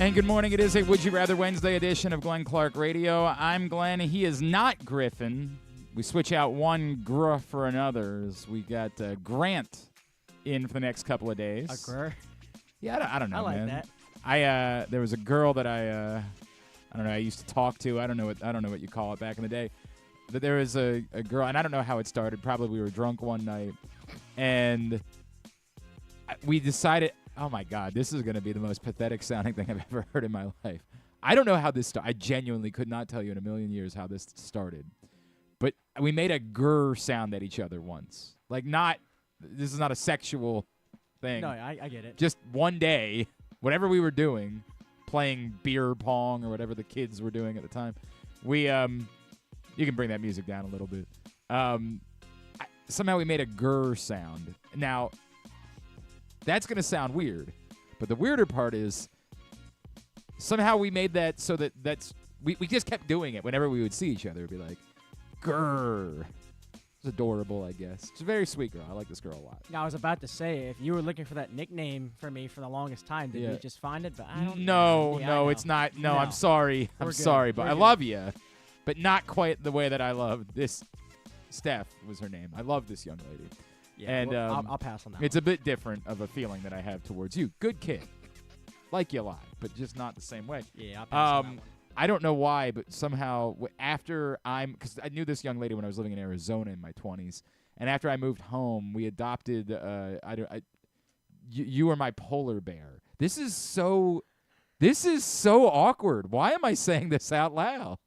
And good morning. It is a Would You Rather Wednesday edition of Glenn Clark Radio. I'm Glenn. He is not Griffin. We switch out one gr for another. We got Grant in for the next couple of days. A gr? Yeah, I don't know, I like man. that. There was a girl that I don't know. I used to talk to. I don't know what you call it back in the day. But there was a girl, and I don't know how it started. Probably we were drunk one night, and we decided. Oh, my God, this is going to be the most pathetic sounding thing I've ever heard in my life. I don't know how this started. I genuinely could not tell you in a million years how this started. But we made a grr sound at each other once. Like, this is not a sexual thing. No, I get it. Just one day, whatever we were doing, playing beer pong or whatever the kids were doing at the time, you can bring that music down a little bit. Somehow we made a grr sound. Now, that's going to sound weird, but the weirder part is somehow we made that so we just kept doing it whenever we would see each other. It'd be like, grrr. It's adorable, I guess. She's a very sweet girl. I like this girl a lot. Now, I was about to say, if you were looking for that nickname for me for the longest time, did you just find it? But I don't know. Yeah, No, it's not. No, I'm sorry. I'm sorry, but I love you. But not quite the way that I love this. Steph was her name. I love this young lady. Yeah, and well, I'll pass on that. It's a bit different of a feeling that I have towards you. Good kid. Like you a lot, but just not the same way. Yeah, I'll pass on that one. I don't know why, but somehow because I knew this young lady when I was living in Arizona in my 20s, and after I moved home, we adopted. You were my polar bear. This is so awkward. Why am I saying this out loud?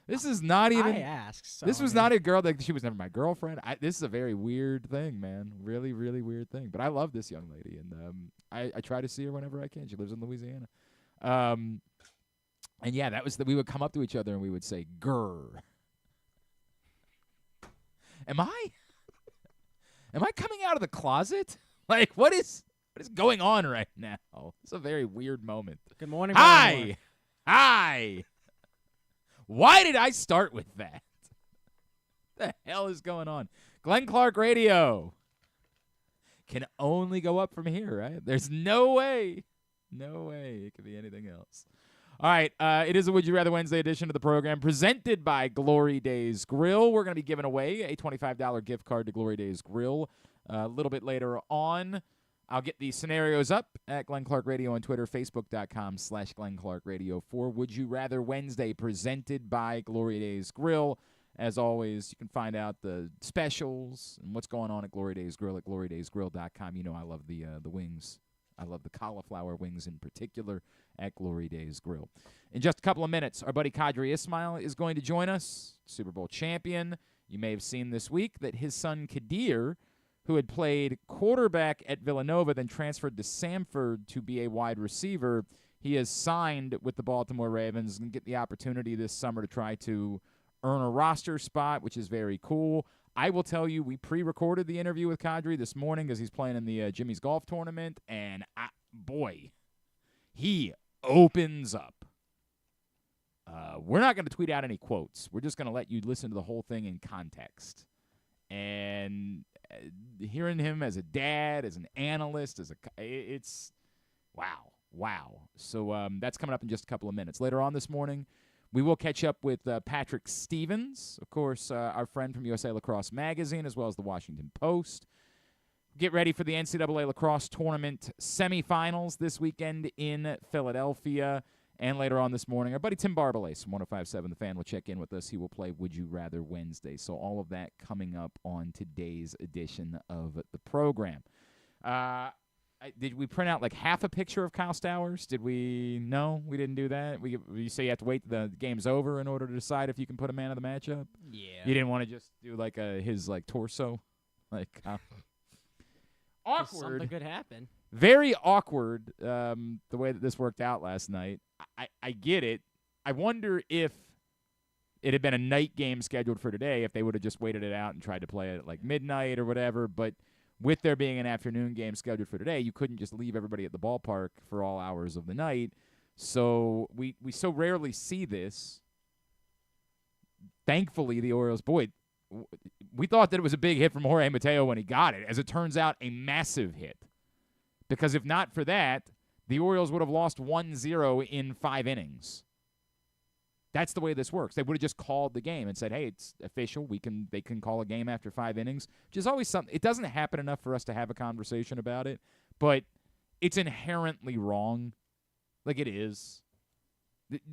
This is not even. I asked. So this was not a girl that she was never my girlfriend. This is a very weird thing, man. Really, really weird thing. But I love this young lady, and I try to see her whenever I can. She lives in Louisiana. And yeah, we would come up to each other and we would say "grr." Am I coming out of the closet? Like, what is going on right now? It's a very weird moment. Good morning. Hi. Why did I start with that? What the hell is going on? Glenn Clark Radio can only go up from here, right? There's no way it could be anything else. All right, it is a Would You Rather Wednesday edition of the program presented by Glory Days Grill. We're going to be giving away a $25 gift card to Glory Days Grill a little bit later on. I'll get the scenarios up at Glenn Clark Radio on Twitter, Facebook.com/Glenn Clark Radio for Would You Rather Wednesday, presented by Glory Days Grill. As always, you can find out the specials and what's going on at Glory Days Grill at glorydaysgrill.com. You know I love the wings. I love the cauliflower wings in particular at Glory Days Grill. In just a couple of minutes, our buddy Qadry Ismail is going to join us, Super Bowl champion. You may have seen this week that his son Qadir, who had played quarterback at Villanova, then transferred to Samford to be a wide receiver. He has signed with the Baltimore Ravens and get the opportunity this summer to try to earn a roster spot, which is very cool. I will tell you, we pre-recorded the interview with Qadry this morning because he's playing in the Jimmy's Golf Tournament, and boy, he opens up. We're not going to tweet out any quotes. We're just going to let you listen to the whole thing in context. And hearing him as a dad, as an analyst, it's wow. So that's coming up in just a couple of minutes. Later on this morning, we will catch up with Patrick Stevens, of course, our friend from USA Lacrosse Magazine, as well as the Washington Post. Get ready for the NCAA Lacrosse Tournament semifinals this weekend in Philadelphia. And later on this morning, our buddy Tim Barbalace from 105.7 The Fan will check in with us. He will play Would You Rather Wednesday. So all of that coming up on today's edition of the program. Did we print out like half a picture of Kyle Stowers? Did we? No, we didn't do that. You say you have to wait till the game's over in order to decide if you can put a man of the match up? Yeah. You didn't want to just do like his like torso? Like awkward. Something could happen. Very awkward the way that this worked out last night. I get it. I wonder if it had been a night game scheduled for today, if they would have just waited it out and tried to play it at like midnight or whatever. But with there being an afternoon game scheduled for today, you couldn't just leave everybody at the ballpark for all hours of the night. So we so rarely see this. Thankfully, the Orioles, we thought that it was a big hit from Jorge Mateo when he got it. As it turns out, a massive hit. Because if not for that, the Orioles would have lost 1-0 in 5 innings. That's the way this works. They would have just called the game and said, hey, it's official. They can call a game after 5 innings, which is always something. It doesn't happen enough for us to have a conversation about it, but it's inherently wrong. Like it is.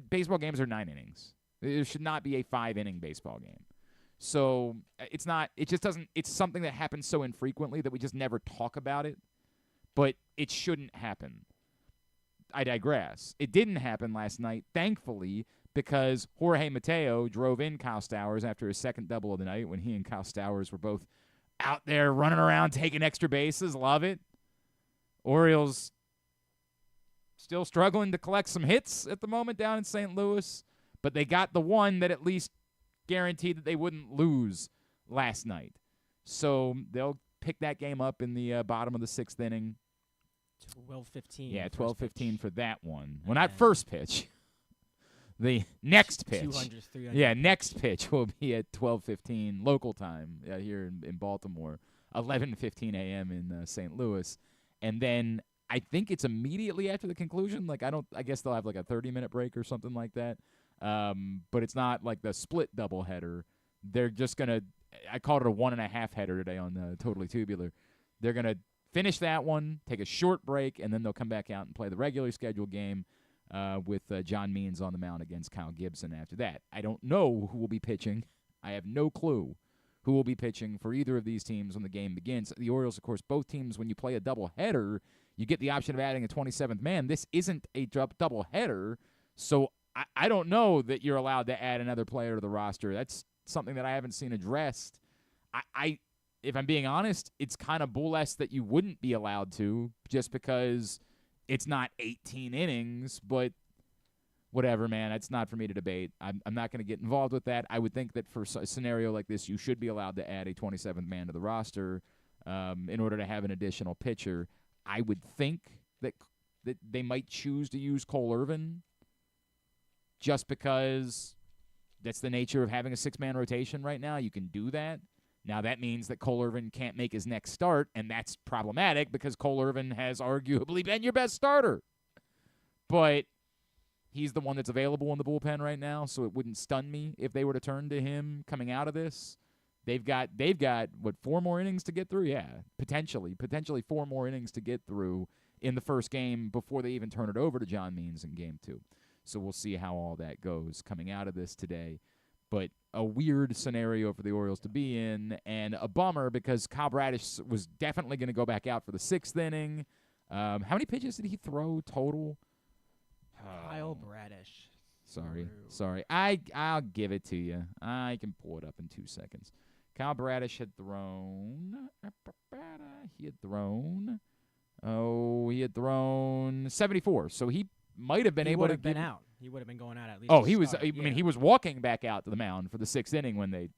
Baseball games are 9 innings. There should not be a 5-inning baseball game. So it's not. It just doesn't. It's something that happens so infrequently that we just never talk about it, but it shouldn't happen. I digress. It didn't happen last night, thankfully, because Jorge Mateo drove in Kyle Stowers after his second double of the night when he and Kyle Stowers were both out there running around taking extra bases. Love it. Orioles still struggling to collect some hits at the moment down in St. Louis, but they got the one that at least guaranteed that they wouldn't lose last night. So they'll pick that game up in the bottom of the 6th inning. 12:15. Yeah, 12:15 for that one. Well, not first pitch. The next pitch. 200, 300. Yeah, next pitch will be at 12:15 local time here in Baltimore, 11:15 a.m. in St. Louis. And then I think it's immediately after the conclusion. Like I guess they'll have like a 30-minute break or something like that. But it's not like the split doubleheader. They're just going to – I called it a 1.5 header today on Totally Tubular. They're going to finish that one, take a short break, and then they'll come back out and play the regularly scheduled game with John Means on the mound against Kyle Gibson after that. I don't know who will be pitching. I have no clue who will be pitching for either of these teams when the game begins. The Orioles, of course, both teams, when you play a doubleheader, you get the option of adding a 27th man. This isn't a doubleheader, so I don't know that you're allowed to add another player to the roster. That's something that I haven't seen addressed. If I'm being honest, it's kind of bull-esque that you wouldn't be allowed to just because it's not 18 innings, but whatever, man. It's not for me to debate. I'm not going to get involved with that. I would think that for a scenario like this, you should be allowed to add a 27th man to the roster in order to have an additional pitcher. I would think that they might choose to use Cole Irvin just because that's the nature of having a 6-man rotation right now. You can do that. Now, that means that Cole Irvin can't make his next start, and that's problematic because Cole Irvin has arguably been your best starter. But he's the one that's available in the bullpen right now, so it wouldn't stun me if they were to turn to him coming out of this. They've got what, 4 more innings to get through? Yeah, potentially 4 more innings to get through in the first game before they even turn it over to John Means in game 2. So we'll see how all that goes coming out of this today. But a weird scenario for the Orioles to be in, and a bummer because Kyle Bradish was definitely going to go back out for the 6th inning. How many pitches did he throw total? Kyle Bradish. Sorry. I'll give it to you. I can pull it up in 2 seconds. Kyle Bradish had thrown. He had thrown 74. So he might have been able to been out. He would have been going out at least. Oh, he was. I mean, he was walking back out to the mound for the 6th inning when they,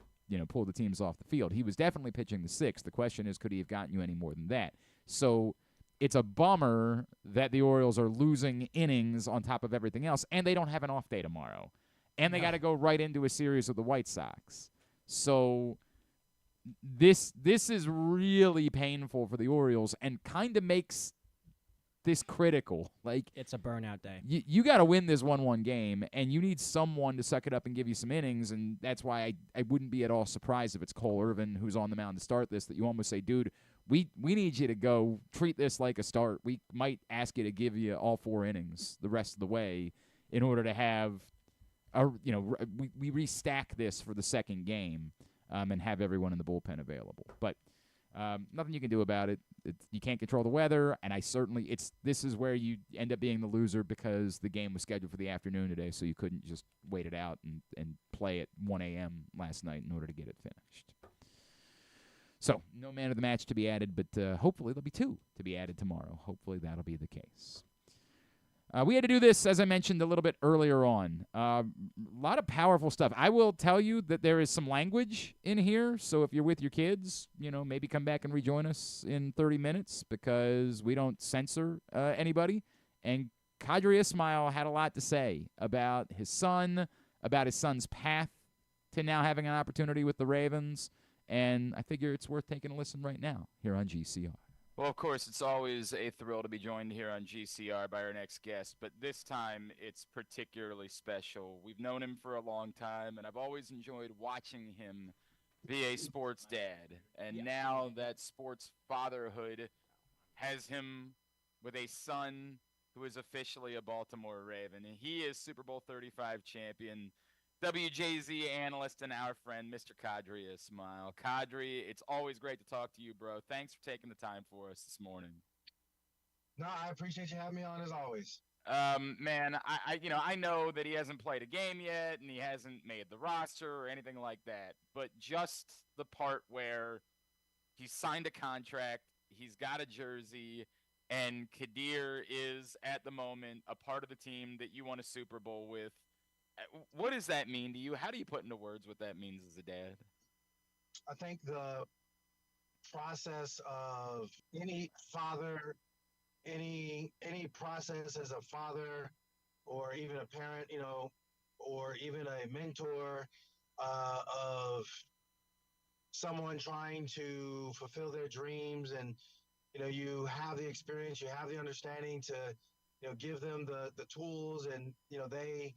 pulled the teams off the field. He was definitely pitching the 6th. The question is, could he have gotten you any more than that? So it's a bummer that the Orioles are losing innings on top of everything else, and they don't have an off day tomorrow, and they got to go right into a series with the White Sox. So this is really painful for the Orioles, and kind of makes this critical. Like, it's a burnout day. You got to win this 1-1 game, and you need someone to suck it up and give you some innings, and that's why I wouldn't be at all surprised if it's Cole Irvin who's on the mound to start this, that you almost say, dude, we need you to go treat this like a start. We might ask you to give you all 4 innings the rest of the way in order to have we restack this for the second game and have everyone in the bullpen available. But nothing you can do about it. You can't control the weather, and this is where you end up being the loser because the game was scheduled for the afternoon today, so you couldn't just wait it out and play at 1 a.m. last night in order to get it finished. So, no man of the match to be added, but hopefully there'll be 2 to be added tomorrow. Hopefully that'll be the case. We had to do this, as I mentioned a little bit earlier on. A lot of powerful stuff. I will tell you that there is some language in here, so if you're with your kids, maybe come back and rejoin us in 30 minutes because we don't censor anybody. And Qadry Ismail had a lot to say about his son's path to now having an opportunity with the Ravens, and I figure it's worth taking a listen right now here on GCR. Well, of course, it's always a thrill to be joined here on GCR by our next guest, but this time it's particularly special. We've known him for a long time, and I've always enjoyed watching him be a sports dad. And now that sports fatherhood has him with a son who is officially a Baltimore Raven. And he is Super Bowl 35 champion, WJZ analyst, and our friend, Mr. Qadry Ismail. Qadry, it's always great to talk to you, bro. Thanks for taking the time for us this morning. No, I appreciate you having me on as always. Man, I know that he hasn't played a game yet and he hasn't made the roster or anything like that, but just the part where he signed a contract, he's got a jersey, and Qadir is at the moment a part of the team that you won a Super Bowl with. What does that mean to you? How do you put into words what that means as a dad? I think the process of any father, any process as a father or even a parent, or even a mentor of someone trying to fulfill their dreams, and you have the experience, you have the understanding to give them the tools, and they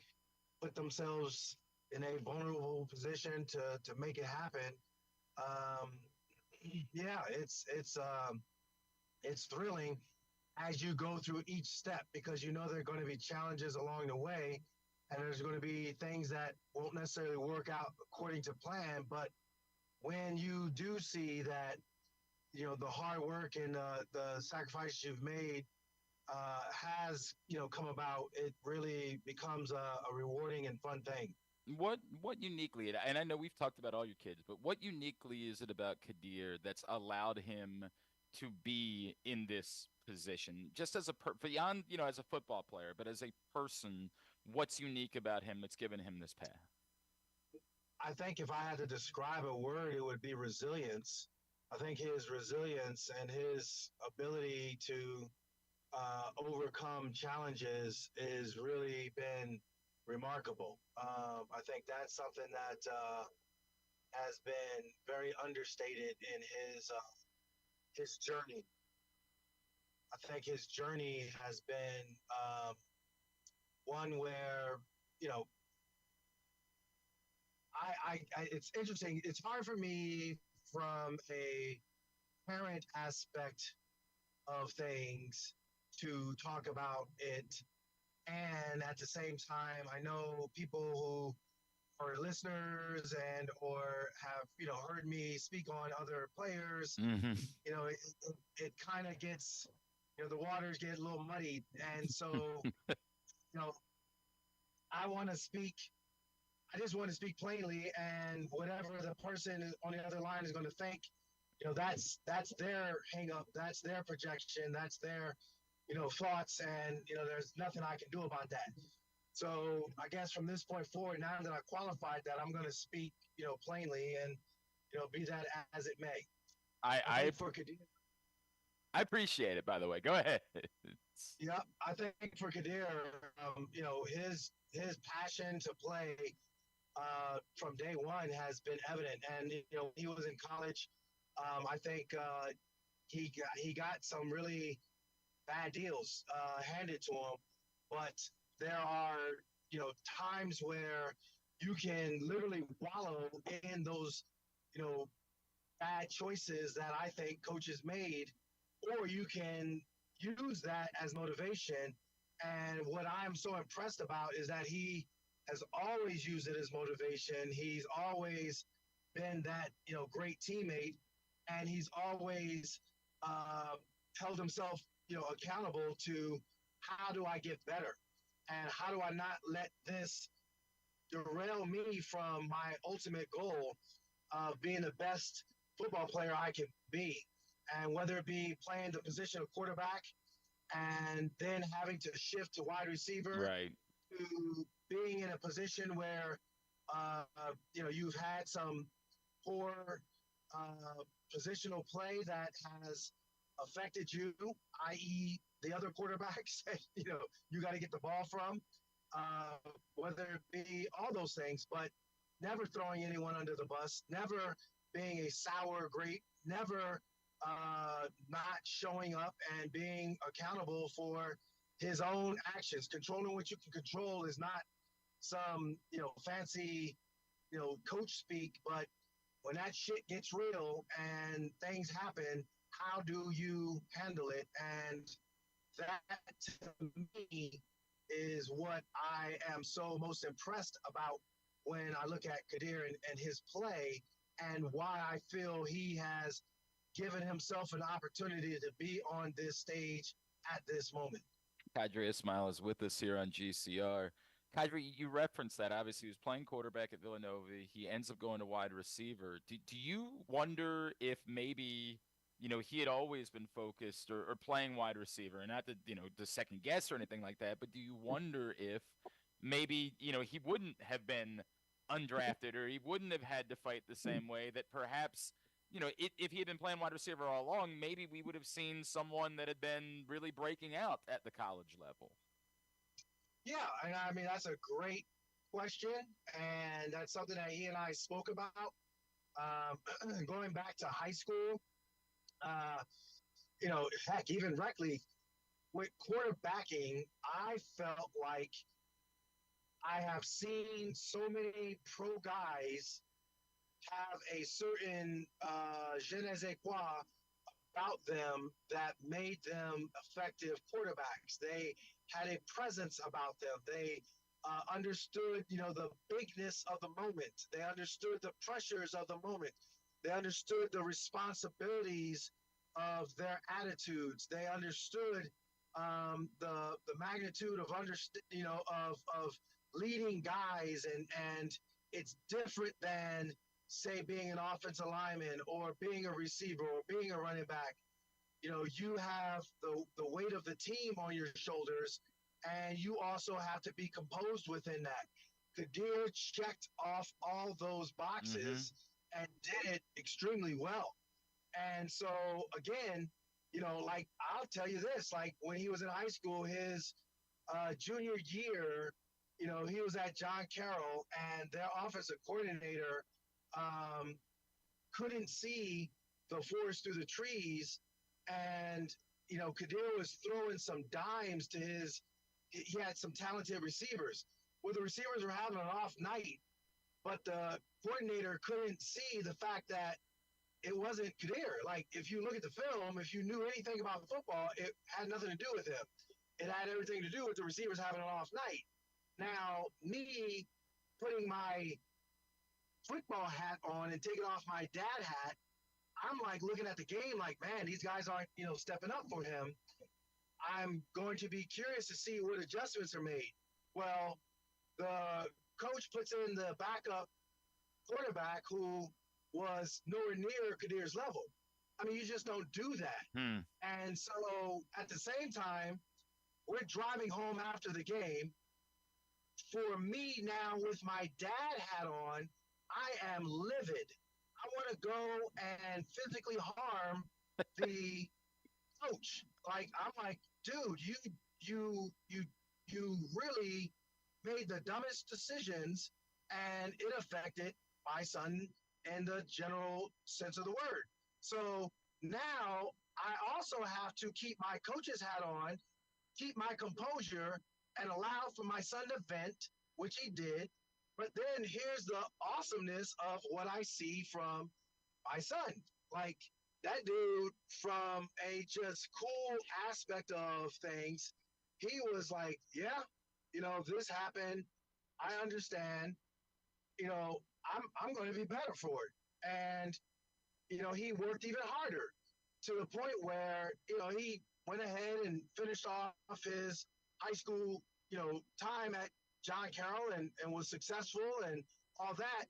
put themselves in a vulnerable position to make it happen. Yeah, it's thrilling as you go through each step, because there are going to be challenges along the way, and there's going to be things that won't necessarily work out according to plan. But when you do see that the hard work and the sacrifices you've made has come about, it really becomes a rewarding and fun thing. What uniquely, and I know we've talked about all your kids, but what uniquely is it about Qadir that's allowed him to be in this position, just as beyond as a football player, but as a person? What's unique about him that's given him this path? I think if I had to describe a word, it would be resilience. I think his resilience and his ability to overcome challenges has really been remarkable. I think that's something that has been very understated in his journey. I think his journey has been one where it's interesting. It's hard for me from a parent aspect of things to talk about it, and at the same time, I know people who are listeners and or have heard me speak on other players. Mm-hmm. It kind of gets the waters get a little muddy, and so I want to speak. I just want to speak plainly, and whatever the person on the other line is going to think, that's their hang up, that's their projection, that's their thoughts, and there's nothing I can do about that. So I guess from this point forward, now that I qualified that, I'm going to speak plainly, and be that as it may. I appreciate it, by the way. Go ahead. Yeah, I think for Qadir, his passion to play from day one has been evident. And he was in college. I think he got some really bad deals handed to him, but there are times where you can literally wallow in those bad choices that I think coaches made, or you can use that as motivation. And what I'm so impressed about is that he has always used it as motivation. He's always been that great teammate, and he's always held himself accountable to how do I get better, and how do I not let this derail me from my ultimate goal of being the best football player I can be. And whether it be playing the position of quarterback and then having to shift to wide receiver, right, to being in a position where you've had some poor positional play that has affected you, i.e. the other quarterbacks you got to get the ball from, whether it be all those things, but never throwing anyone under the bus, never being a sour grape, never not showing up and being accountable for his own actions. Controlling what you can control is not some, fancy, coach speak, but when that shit gets real and things happen, how do you handle it? And that to me is what I am so most impressed about when I look at Qadir and his play, and why I feel he has given himself an opportunity to be on this stage at this moment. Qadry Ismail is with us here on GCR. Qadry, you referenced that. Obviously, he was playing quarterback at Villanova. He ends up going to wide receiver. Do you wonder if maybe, he had always been focused or playing wide receiver, and not to second guess or anything like that, but do you wonder if maybe, he wouldn't have been undrafted, or he wouldn't have had to fight the same way, that perhaps, if he had been playing wide receiver all along, maybe we would have seen someone that had been really breaking out at the college level? Yeah, and I mean, that's a great question, and that's something that he and I spoke about. Going back to high school, heck, even directly with quarterbacking, I felt like I have seen so many pro guys have a certain je ne sais quoi about them that made them effective quarterbacks. They had a presence about them. They understood, the bigness of the moment. They understood the pressures of the moment. They understood the responsibilities of their attitudes. They understood the magnitude of of leading guys, and it's different than, say, being an offensive lineman or being a receiver or being a running back. You have the weight of the team on your shoulders, and you also have to be composed within that. Qadir checked off all those boxes and did it extremely well. And so, again, like, I'll tell you this, like, when he was in high school, his junior year, he was at John Carroll, and their offensive coordinator couldn't see the forest through the trees. And, Qadir was throwing some dimes to he had some talented receivers. Well, the receivers were having an off night, but the coordinator couldn't see the fact that it wasn't Qadir. Like, if you look at the film, if you knew anything about football, it had nothing to do with him. It had everything to do with the receivers having an off night. Now, me putting my football hat on and taking off my dad hat, I'm like looking at the game like, man, these guys aren't, stepping up for him. I'm going to be curious to see what adjustments are made. Well, the coach puts in the backup quarterback who was nowhere near Qadir's level. I mean, you just don't do that. And so at the same time, we're driving home after the game. For me now, with my dad hat on, I am livid. I want to go and physically harm the coach. Like, I'm like, dude, you really made the dumbest decisions, and it affected my son in the general sense of the word. So now I also have to keep my coach's hat on, keep my composure, and allow for my son to vent, which he did. But then here's the awesomeness of what I see from my son. Like, that dude, from a just cool aspect of things, he was like, yeah, this happened. I understand. I'm going to be better for it. And, he worked even harder, to the point where, he went ahead and finished off his high school, time at John Carroll and was successful and all that.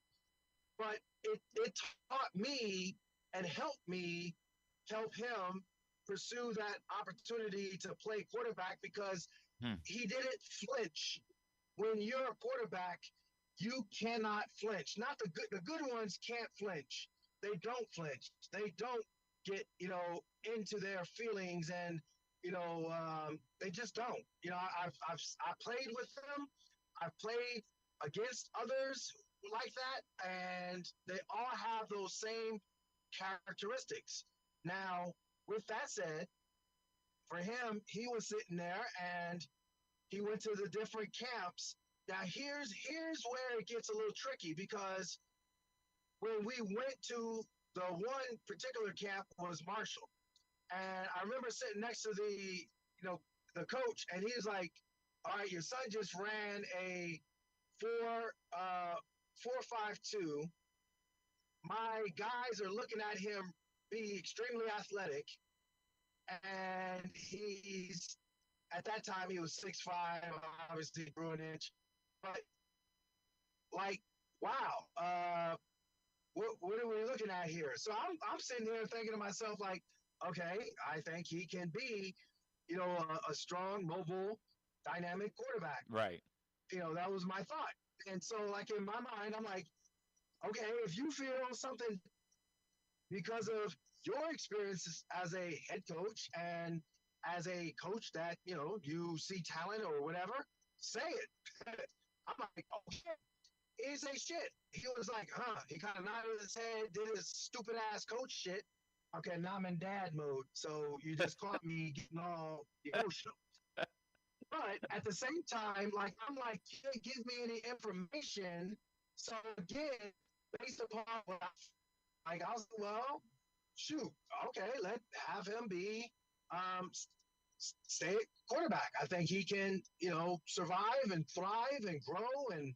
But it taught me and helped me help him pursue that opportunity to play quarterback, because he didn't flinch. When you're a quarterback, you cannot flinch. Not the good ones can't flinch. They don't flinch. They don't get, into their feelings, and, they just don't. I played with them. I've played against others like that, and they all have those same characteristics. Now, with that said, for him, he was sitting there and he went to the different camps. Now, here's where it gets a little tricky because when we went to the one particular camp was Marshall, and I remember sitting next to the coach, and he was like, "All right, your son just ran a 4.52. My guys are looking at him be extremely athletic, and he's at that time he was 6'5", obviously grew an inch, but like, wow, what are we looking at here?" So I'm sitting here thinking to myself like, okay, I think he can be, a strong, mobile, dynamic quarterback. Right. That was my thought. And so, like, in my mind, I'm like, okay, if you feel something because of your experiences as a head coach and as a coach that, you see talent or whatever, say it. I'm like, okay. He didn't say shit. He was like, huh. He kind of nodded his head, did his stupid ass coach shit. Okay, now I'm in dad mode. So you just caught me getting all emotional. But at the same time, like, I'm like, you didn't give me any information. So again, based upon what I was like, well, shoot, okay, have him be stay quarterback. I think he can, survive and thrive and grow and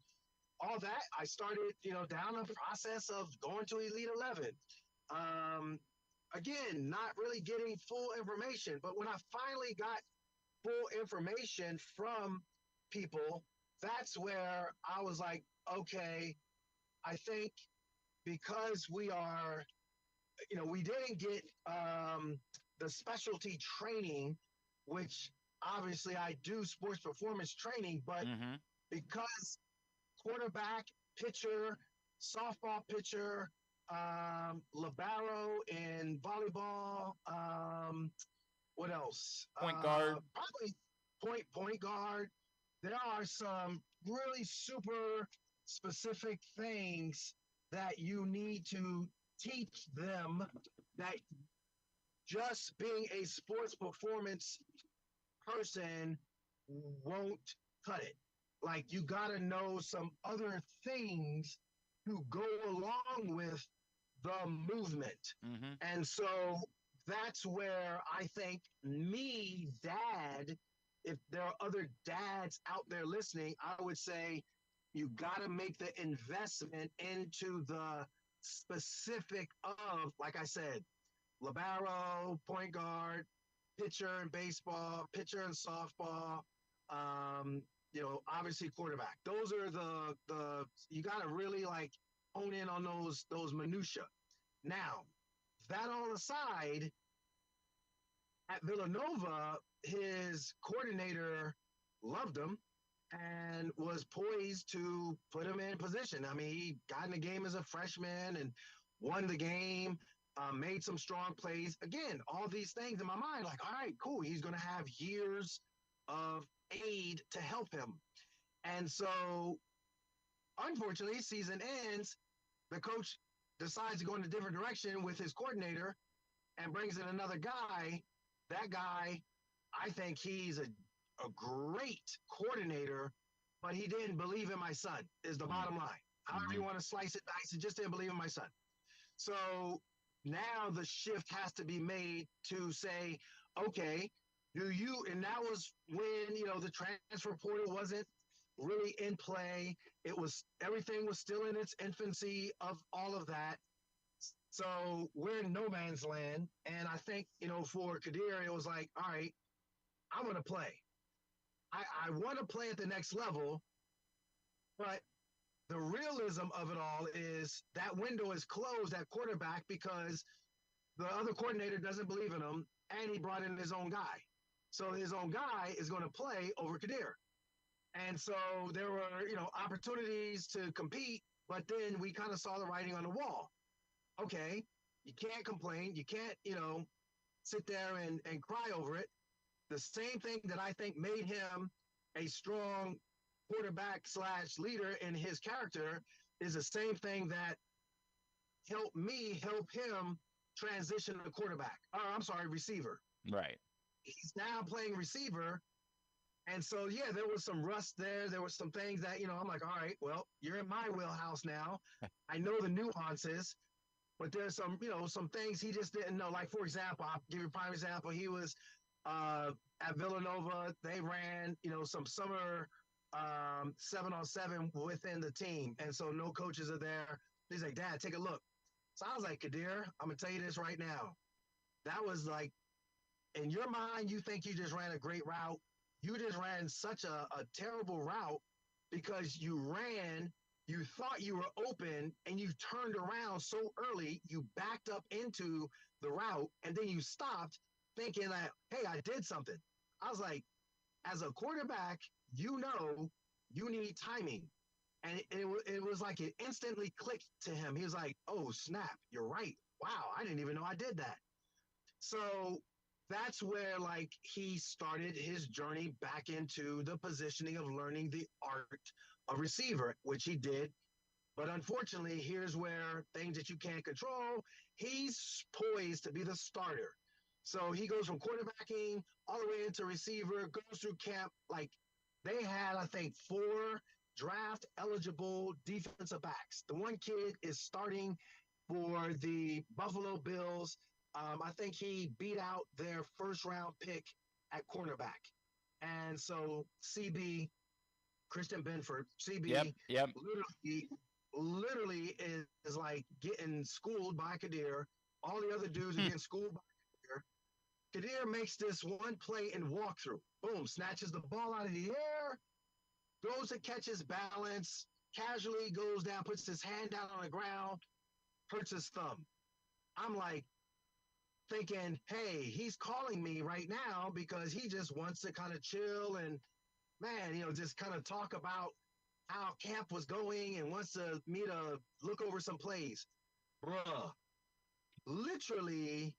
all that. I started, down the process of going to Elite 11. Again, not really getting full information, but when I finally got full information from people, that's where I was like, okay, I think because we are, we didn't get the specialty training, which obviously I do sports performance training, but because quarterback, pitcher, softball pitcher, libero in volleyball. What else? Point guard. Probably point guard. There are some really super specific things that you need to teach them that just being a sports performance person won't cut it. Like, you got to know some other things to go along with the movement. And so that's where I think me, dad, if there are other dads out there listening, I would say you got to make the investment into the specific of, like I said, libero, point guard, pitcher in baseball, pitcher in softball, obviously quarterback. Those are the you got to really like hone in on those minutia. Now, that all aside, at Villanova, his coordinator loved him and was poised to put him in position. I mean, he got in the game as a freshman and won the game, made some strong plays. Again, all these things in my mind, like, all right, cool. He's going to have years of aid to help him. And so, unfortunately, season ends, the coach decides to go in a different direction with his coordinator and brings in another guy. That guy, I think he's a great coordinator, but he didn't believe in my son, is the bottom line. However you want to slice it, dice it, just didn't believe in my son. So now the shift has to be made to say, okay, and that was when, the transfer portal wasn't really in play. Everything was still in its infancy of all of that. So we're in no man's land. And I think, for Qadir, it was like, all right, I want to play. I want to play at the next level, but the realism of it all is that window is closed at quarterback because the other coordinator doesn't believe in him, and he brought in his own guy. So his own guy is going to play over Qadir. And so there were, opportunities to compete, but then we kind of saw the writing on the wall. Okay, you can't complain. You can't, sit there and cry over it. The same thing that I think made him a strong quarterback / leader in his character is the same thing that helped me help him transition to quarterback. Receiver. Right. He's now playing receiver. And so, yeah, there was some rust there. There were some things that, I'm like, all right, well, you're in my wheelhouse now. I know the nuances, but there's some, some things he just didn't know. Like, for example, I'll give you a prime example. He was at Villanova. They ran, some summer 7-on-7 within the team. And so no coaches are there. He's like, Dad, take a look. So I was like, Qadir, I'm going to tell you this right now. That was like, in your mind, you think you just ran a great route. You just ran such a terrible route because you thought you were open, and you turned around so early, you backed up into the route, and then you stopped thinking that, hey, I did something. I was like, as a quarterback, you need timing. And it was like it instantly clicked to him. He was like, oh, snap, you're right. Wow, I didn't even know I did that. So that's where, like, he started his journey back into the positioning of learning the art of receiver, which he did. But unfortunately, here's where things that you can't control, he's poised to be the starter. So he goes from quarterbacking all the way into receiver, goes through camp. Like, they had, I think, 4 draft-eligible defensive backs. The one kid is starting for the Buffalo Bills. I think he beat out their first-round pick at cornerback. And so CB, Christian Benford, CB, Yep. literally is like getting schooled by Qadir. All the other dudes are getting schooled by Qadir. Qadir makes this one play and walkthrough. Boom, snatches the ball out of the air, goes to catch his balance, casually goes down, puts his hand down on the ground, hurts his thumb. I'm like, thinking, hey, he's calling me right now because he just wants to kind of chill and, man, just kind of talk about how camp was going and wants me to look over some plays. Bruh, literally,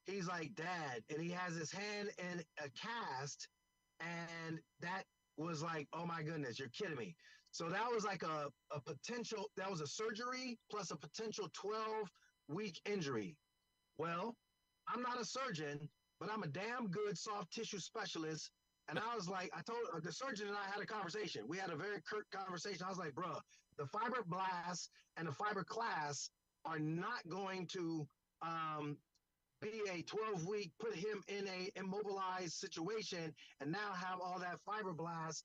he's like, Dad, and he has his hand in a cast, and that was like, oh my goodness, you're kidding me. So that was like a potential, that was a surgery plus a potential 12-week injury. Well, I'm not a surgeon, but I'm a damn good soft tissue specialist. And I was like, I told the surgeon and I had a conversation. We had a very curt conversation. I was like, bro, the fibroblast and the fiberclast are not going to be a 12-week, put him in a immobilized situation and now have all that fibroblast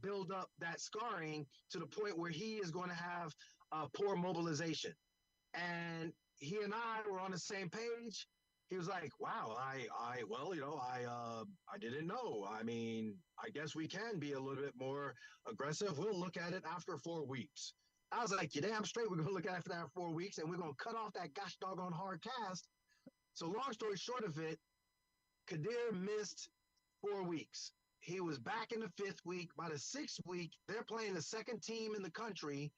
build up that scarring to the point where he is going to have poor mobilization. And he and I were on the same page. He was like, wow, I didn't know. I mean, I guess we can be a little bit more aggressive. We'll look at it after 4 weeks. I was like, you damn straight, we're going to look at it after 4 weeks, and we're going to cut off that gosh doggone hard cast. So long story short of it, Qadir missed 4 weeks. He was back in the 5th week. By the 6th week, they're playing the second team in the country,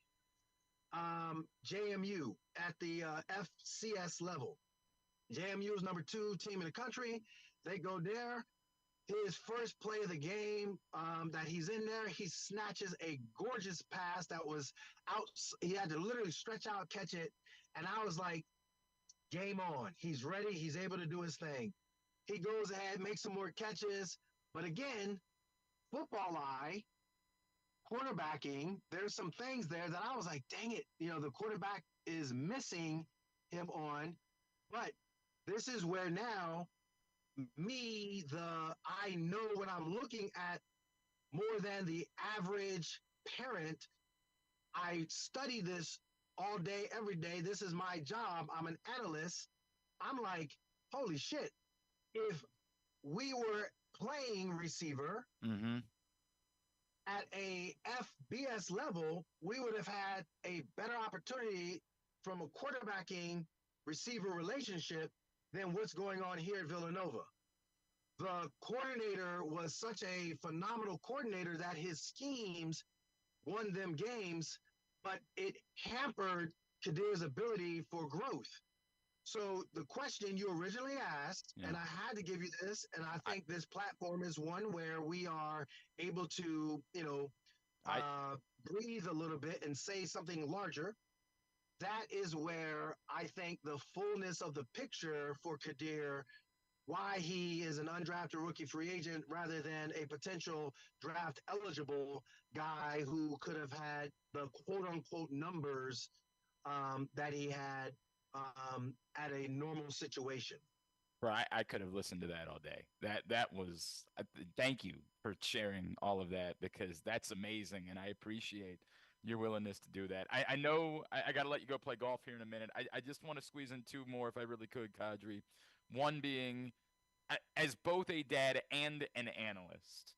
JMU, at the FCS level. JMU is number 2 team in the country. They go there. His first play of the game that he's in there, he snatches a gorgeous pass that was out. He had to literally stretch out, catch it. And I was like, game on. He's ready. He's able to do his thing. He goes ahead, makes some more catches. But again, football eye, quarterbacking, there's some things there that I was like, dang it. The quarterback is missing him on. But this is where now I know when I'm looking at more than the average parent. I study this all day, every day. This is my job. I'm an analyst. I'm like, holy shit. If we were playing receiver at a FBS level, we would have had a better opportunity from a quarterbacking receiver relationship than what's going on here at Villanova. The coordinator was such a phenomenal coordinator that his schemes won them games, but it hampered Qadir's ability for growth. So the question you originally asked, and I had to give you this, and I think this platform is one where we are able to, breathe a little bit and say something larger. that is where I think the fullness of the picture for Qadir, why he is an undrafted rookie free agent rather than a potential draft eligible guy who could have had the quote unquote numbers that he had at a normal situation. Right, I could have listened to that all day. That was thank you for sharing all of that, because that's amazing, and I appreciate your willingness to do that. I know I got to let you go play golf here in a minute. I just want to squeeze in two more if I really could, Qadry. One being, as both a dad and an analyst,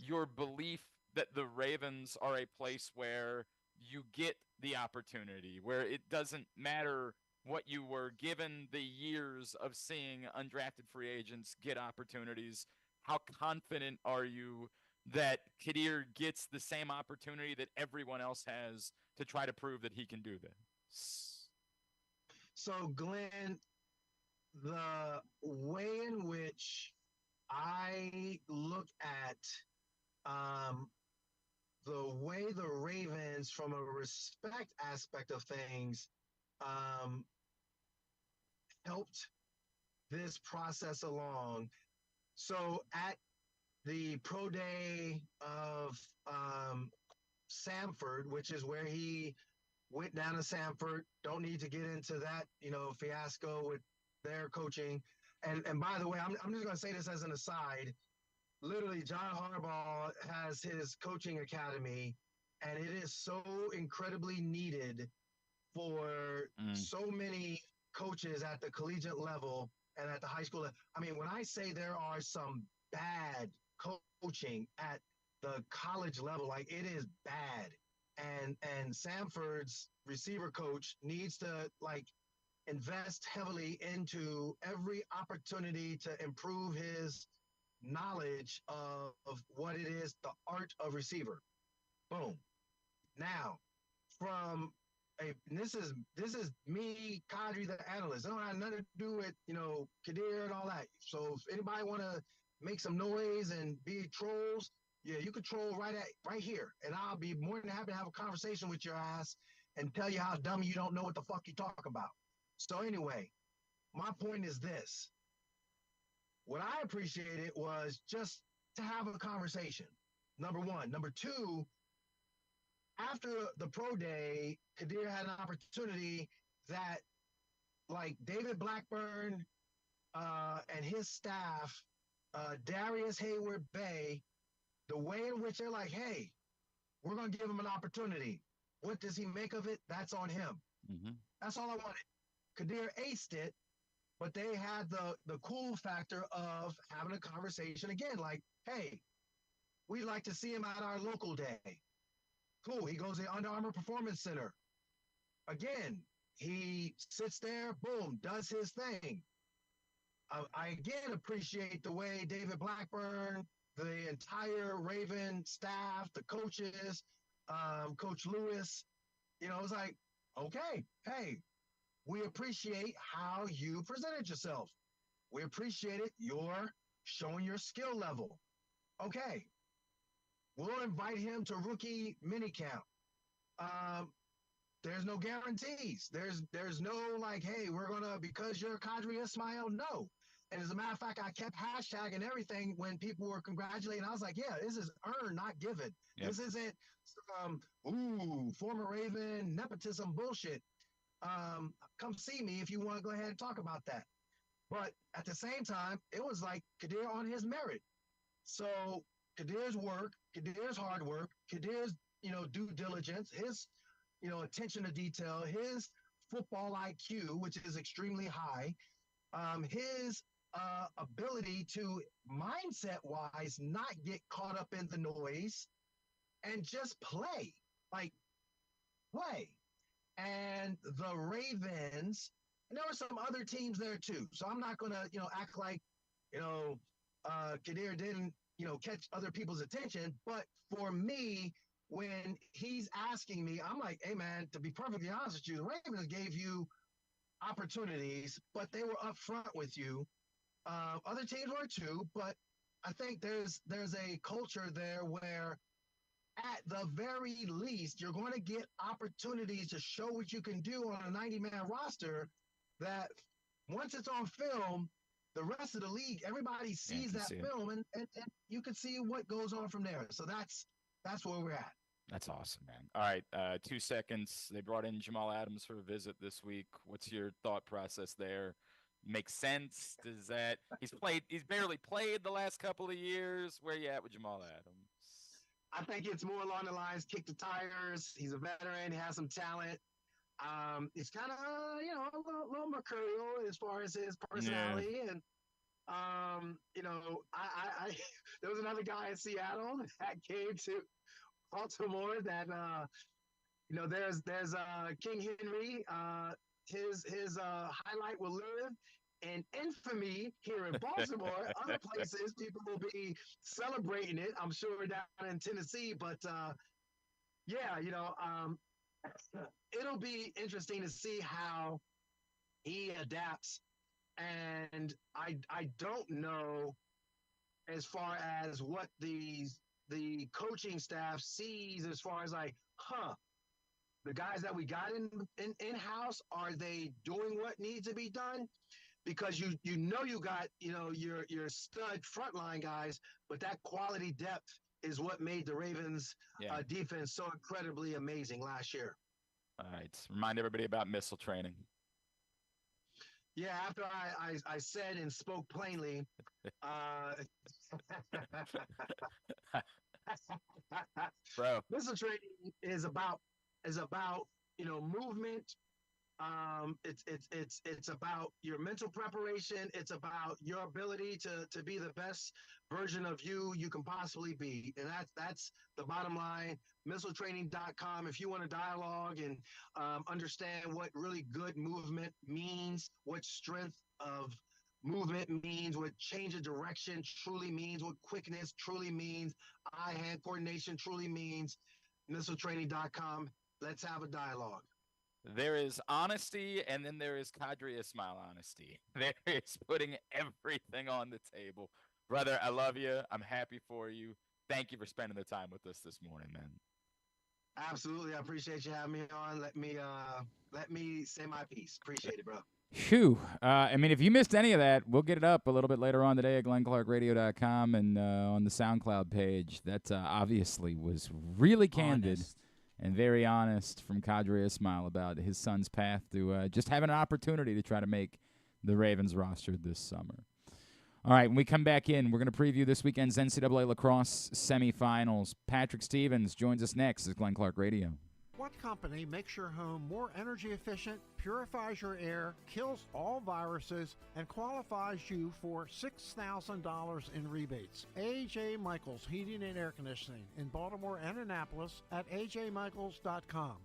your belief that the Ravens are a place where you get the opportunity, where it doesn't matter what you were given the years of seeing undrafted free agents get opportunities. How confident are you that Qadir gets the same opportunity that everyone else has to try to prove that he can do this? So, Glenn, the way in which I look at the way the Ravens, from a respect aspect of things, helped this process along. So at the pro day of Samford, which is where he went down to Samford, don't need to get into that, fiasco with their coaching. And by the way, I'm just going to say this as an aside. Literally, John Harbaugh has his coaching academy, and it is so incredibly needed for so many coaches at the collegiate level and at the high school. I mean, when I say there are some bad coaching at the college level, like it is bad. And Samford's receiver coach needs to invest heavily into every opportunity to improve his knowledge of what it is, the art of receiver. Boom. Now, this is me, Qadry, the analyst. It don't have nothing to do with Qadir and all that. So if anybody want to make some noise and be trolls, yeah, you can troll right here, and I'll be more than happy to have a conversation with your ass and tell you how dumb you don't know what the fuck you talk about. So anyway, my point is this. What I appreciated was just to have a conversation, number one. Number two, after the pro day, Qadir had an opportunity that, like David Blackburn and his staff, Darius Hayward Bay, the way in which they're like, hey, we're going to give him an opportunity. What does he make of it? That's on him. Mm-hmm. That's all I wanted. Qadir aced it, but they had the cool factor of having a conversation again, like, hey, we'd like to see him at our local day. Cool. He goes to the Under Armour Performance Center. Again, he sits there, boom, does his thing. I again appreciate the way David Blackburn, the entire Raven staff, the coaches, Coach Lewis, it was like, okay, hey, we appreciate how you presented yourself. We appreciate it. You're showing your skill level. Okay. We'll invite him to rookie minicamp. There's no guarantees. There's no hey, we're going to, because you're Qadry Ismail, no. And as a matter of fact, I kept hashtagging everything when people were congratulating. I was like, yeah, this is earned, not given. Yep. This isn't, former Raven nepotism bullshit. Come see me if you want to go ahead and talk about that. But at the same time, it was like Qadir on his merit. So Qadir's work, Qadir's hard work, Qadir's, due diligence, his, attention to detail, his football IQ, which is extremely high, his ability to mindset-wise not get caught up in the noise and just play. Play. And the Ravens, and there were some other teams there too. So I'm not going to, act like, Qadir didn't, catch other people's attention. But for me, when he's asking me, I'm like, hey, man, to be perfectly honest with you, the Ravens gave you opportunities, but they were up front with you. Other teams were too, but I think there's a culture there where at the very least, you're going to get opportunities to show what you can do on a 90-man roster that once it's on film, the rest of the league, everybody sees that film, and you can see what goes on from there. So that's where we're at. That's awesome, man. All right, 2 seconds. They brought in Jamal Adams for a visit this week. What's your thought process there? Makes sense? Does that he's barely played the last couple of years? Where you at with Jamal Adams? I think it's more along the lines, kick the tires. He's a veteran. He has some talent. It's kind of, a little mercurial as far as his personality. Yeah. And, I there was another guy in Seattle that came to Baltimore that, there's King Henry. His highlight will live in infamy here in Baltimore. Other places, people will be celebrating it, I'm sure, down in Tennessee. But, it'll be interesting to see how he adapts. And I don't know as far as what the coaching staff sees as far as the guys that we got in-house, are they doing what needs to be done? Because you got, your stud frontline guys, but that quality depth is what made the Ravens defense so incredibly amazing last year. All right. Remind everybody about missile training. Yeah, after I said and spoke plainly, bro, missile training is about movement. It's about your mental preparation. It's about your ability to be the best version of you can possibly be. And that's the bottom line. MissileTraining.com. If you want to dialogue and understand what really good movement means, what strength of movement means, what change of direction truly means, what quickness truly means, eye-hand coordination truly means, MissileTraining.com. Let's have a dialogue. There is honesty, and then there is Qadry Ismail honesty. There is putting everything on the table. Brother, I love you. I'm happy for you. Thank you for spending the time with us this morning, man. Absolutely. I appreciate you having me on. Let me say my piece. Appreciate it, bro. Phew. If you missed any of that, we'll get it up a little bit later on today at GlennClarkRadio.com and on the SoundCloud page. That obviously was really candid and very honest from Qadry Ismail about his son's path to just having an opportunity to try to make the Ravens roster this summer. All right, when we come back in, we're going to preview this weekend's NCAA Lacrosse semifinals. Patrick Stevens joins us next as Glenn Clark Radio. What company makes your home more energy efficient, purifies your air, kills all viruses, and qualifies you for $6,000 in rebates? A.J. Michaels Heating and Air Conditioning in Baltimore and Annapolis at ajmichaels.com.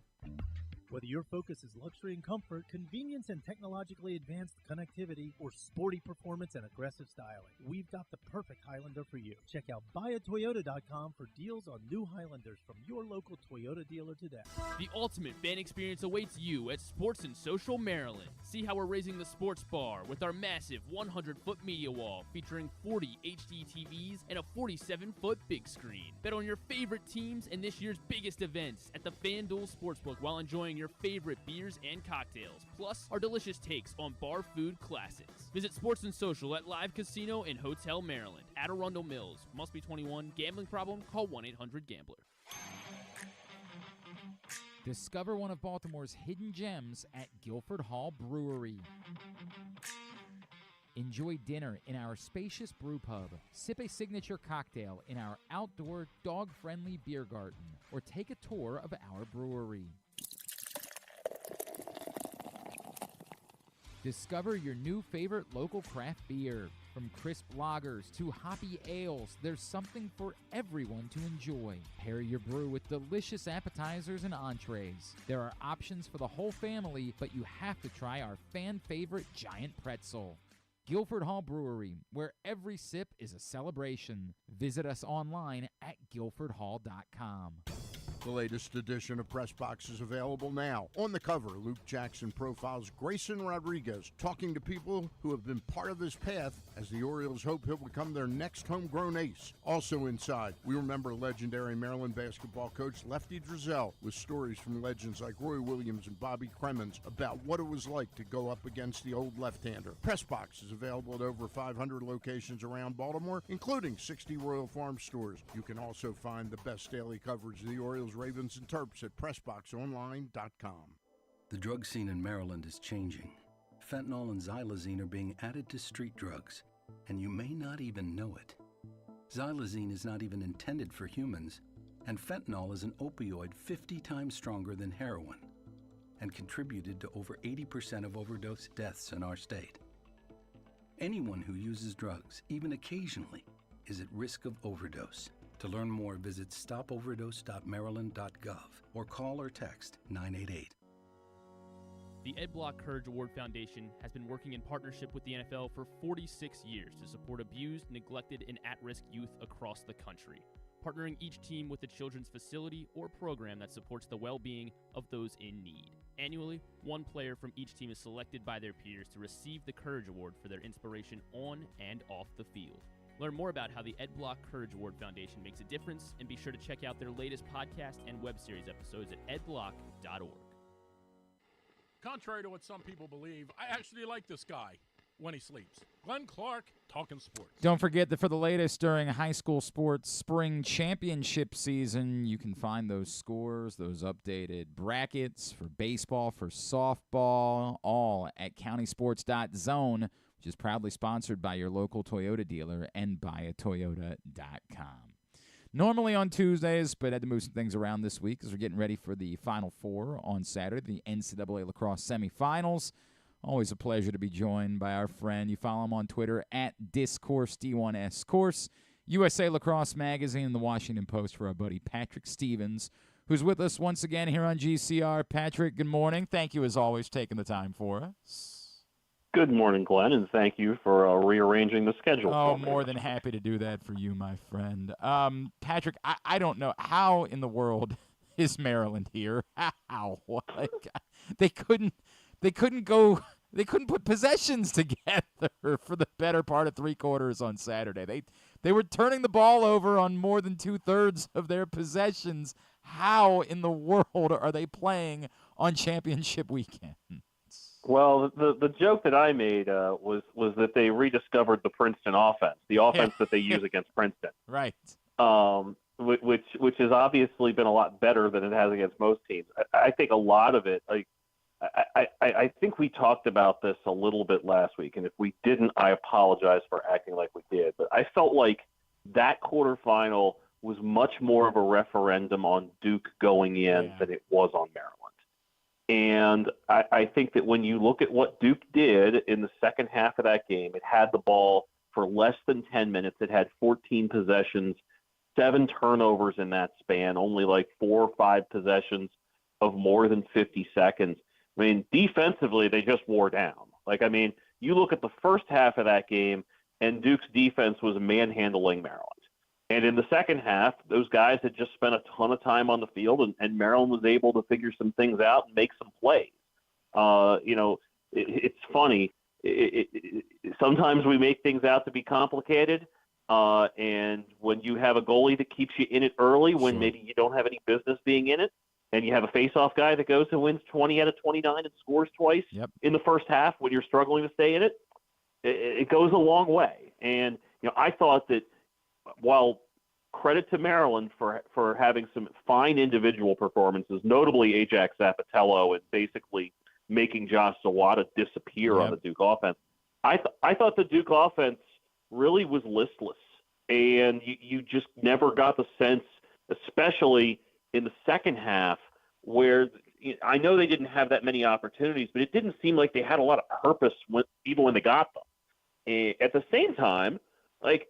Whether your focus is luxury and comfort, convenience and technologically advanced connectivity, or sporty performance and aggressive styling, we've got the perfect Highlander for you. Check out buyatoyota.com for deals on new Highlanders from your local Toyota dealer today. The ultimate fan experience awaits you at Sports and Social Maryland. See how we're raising the sports bar with our massive 100-foot media wall featuring 40 HD TVs and a 47-foot big screen. Bet on your favorite teams and this year's biggest events at the FanDuel Sportsbook while enjoying your favorite beers and cocktails, plus our delicious takes on bar food classics. Visit Sports and Social at Live Casino and Hotel Maryland at Arundel Mills. Must be 21. Gambling problem? Call 1-800-GAMBLER. Discover one of Baltimore's hidden gems at Guilford Hall Brewery. Enjoy dinner in our spacious brew pub, sip a signature cocktail in our outdoor dog-friendly beer garden, or take a tour of our brewery. Discover your new favorite local craft beer. From crisp lagers to hoppy ales, there's something for everyone to enjoy. Pair your brew with delicious appetizers and entrees. There are options for the whole family, but you have to try our fan-favorite giant pretzel. Guilford Hall Brewery, where every sip is a celebration. Visit us online at guilfordhall.com. The latest edition of Press Box is available now. On the cover, Luke Jackson profiles Grayson Rodriguez, talking to people who have been part of his path as the Orioles hope he'll become their next homegrown ace. Also inside, we remember legendary Maryland basketball coach Lefty Drizel with stories from legends like Roy Williams and Bobby Cremins about what it was like to go up against the old left-hander. Press Box is available at over 500 locations around Baltimore, including 60 Royal Farm stores. You can also find the best daily coverage of the Orioles, Ravens, and Terps at PressBoxOnline.com. The drug scene in Maryland is changing. Fentanyl and xylazine are being added to street drugs, and you may not even know it. Xylazine is not even intended for humans, and fentanyl is an opioid 50 times stronger than heroin and contributed to over 80% of overdose deaths in our state. Anyone who uses drugs, even occasionally, is at risk of overdose. To learn more, visit stopoverdose.maryland.gov or call or text 988. The Ed Block Courage Award Foundation has been working in partnership with the NFL for 46 years to support abused, neglected, and at-risk youth across the country, partnering each team with a children's facility or program that supports the well-being of those in need. Annually, one player from each team is selected by their peers to receive the Courage Award for their inspiration on and off the field. Learn more about how the Ed Block Courage Award Foundation makes a difference, and be sure to check out their latest podcast and web series episodes at edblock.org. Contrary to what some people believe, I actually like this guy when he sleeps. Glenn Clark, talking sports. Don't forget that for the latest during high school sports spring championship season, you can find those scores, those updated brackets for baseball, for softball, all at countysports.zone, which is proudly sponsored by your local Toyota dealer and buyatoyota.com. Normally on Tuesdays, but had to move some things around this week as we're getting ready for the Final Four on Saturday, the NCAA Lacrosse semifinals. Always a pleasure to be joined by our friend. You follow him on Twitter at Discourse D1S Course, USA Lacrosse Magazine, and the Washington Post for our buddy Patrick Stevens, who's with us once again here on GCR. Patrick, good morning. Thank you, as always, for taking the time for us. Good morning, Glenn, and thank you for rearranging the schedule. Oh, more than happy to do that for you, my friend. Patrick, I don't know. How in the world is Maryland here? How? Like, they couldn't put possessions together for the better part of 3 quarters on Saturday. They were turning the ball over on more than 2/3 of their possessions. How in the world are they playing on championship weekend? Well, the joke that I made was that they rediscovered the Princeton offense, the offense that they use against Princeton. Right. Which has obviously been a lot better than it has against most teams. I think a lot of it, like, I think we talked about this a little bit last week, and if we didn't, I apologize for acting like we did. But I felt like that quarterfinal was much more of a referendum on Duke going in than it was on Maryland. And I think that when you look at what Duke did in the second half of that game, it had the ball for less than 10 minutes. It had 14 possessions, 7 turnovers in that span, only like 4 or 5 possessions of more than 50 seconds. I mean, defensively, they just wore down. Like, I mean, you look at the first half of that game, and Duke's defense was manhandling Maryland. And in the second half, those guys had just spent a ton of time on the field, and Maryland was able to figure some things out and make some plays. It's funny. Sometimes we make things out to be complicated, and when you have a goalie that keeps you in it early when maybe you don't have any business being in it, and you have a face-off guy that goes and wins 20 out of 29 and scores twice in the first half when you're struggling to stay in it, it goes a long way. And I thought that, while credit to Maryland for having some fine individual performances, notably Ajax Zapatello and basically making Josh Zawada disappear on the Duke offense, I thought the Duke offense really was listless, and you just never got the sense, especially in the second half, where I know they didn't have that many opportunities, but it didn't seem like they had a lot of purpose even when they got them. And at the same time, like,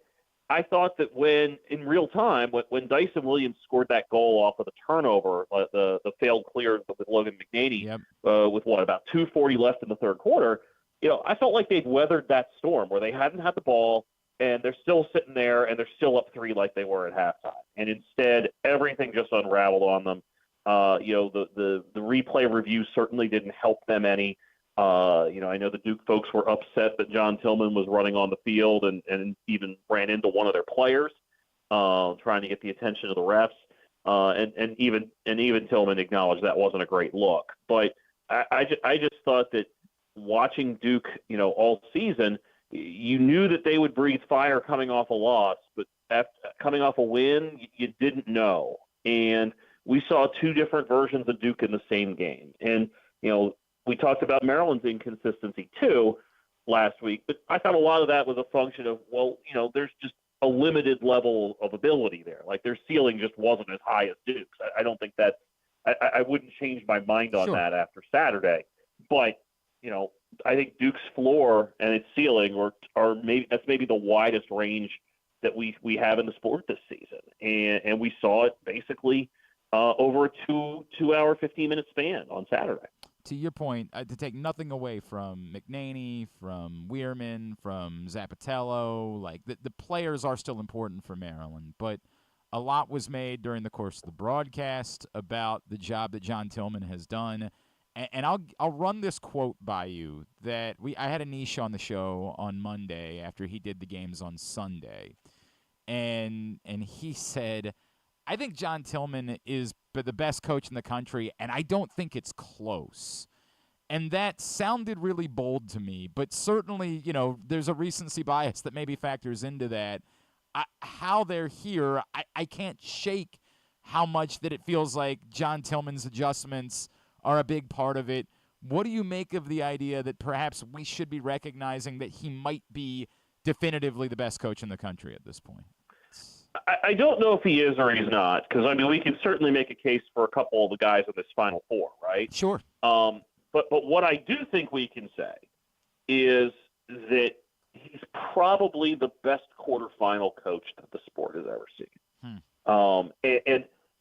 I thought that when Dyson Williams scored that goal off of the turnover, the failed clear with Logan McNaney, with about 2:40 left in the third quarter, I felt like they'd weathered that storm where they hadn't had the ball and they're still sitting there and they're still up 3 like they were at halftime. and instead everything just unraveled on them. The replay review certainly didn't help them any. I know the Duke folks were upset that John Tillman was running on the field and even ran into one of their players, trying to get the attention of the refs. And even Tillman acknowledged that wasn't a great look. But I just thought that watching Duke, all season, you knew that they would breathe fire coming off a loss, but after coming off a win, you didn't know. And we saw two different versions of Duke in the same game. And, we talked about Maryland's inconsistency too last week, but I thought a lot of that was a function of, there's just a limited level of ability there. Like their ceiling just wasn't as high as Duke's. I don't think that I wouldn't change my mind on that after Saturday, but I think Duke's floor and its ceiling that's maybe the widest range that we have in the sport this season, and we saw it basically over a 2-hour 15-minute span on Saturday. To your point, to take nothing away from McNaney, from Weirman, from Zappatello, like the players are still important for Maryland, but a lot was made during the course of the broadcast about the job that John Tillman has done. And I'll run this quote by you that I had Anish on the show on Monday after he did the games on Sunday, and he said, I think John Tillman is the best coach in the country, and I don't think it's close. And that sounded really bold to me, but certainly, there's a recency bias that maybe factors into that. How they're here, I can't shake how much that it feels like John Tillman's adjustments are a big part of it. What do you make of the idea that perhaps we should be recognizing that he might be definitively the best coach in the country at this point? I don't know if he is or he's not, because, we can certainly make a case for a couple of the guys in this Final Four, right? Sure. But what I do think we can say is that he's probably the best quarterfinal coach that the sport has ever seen.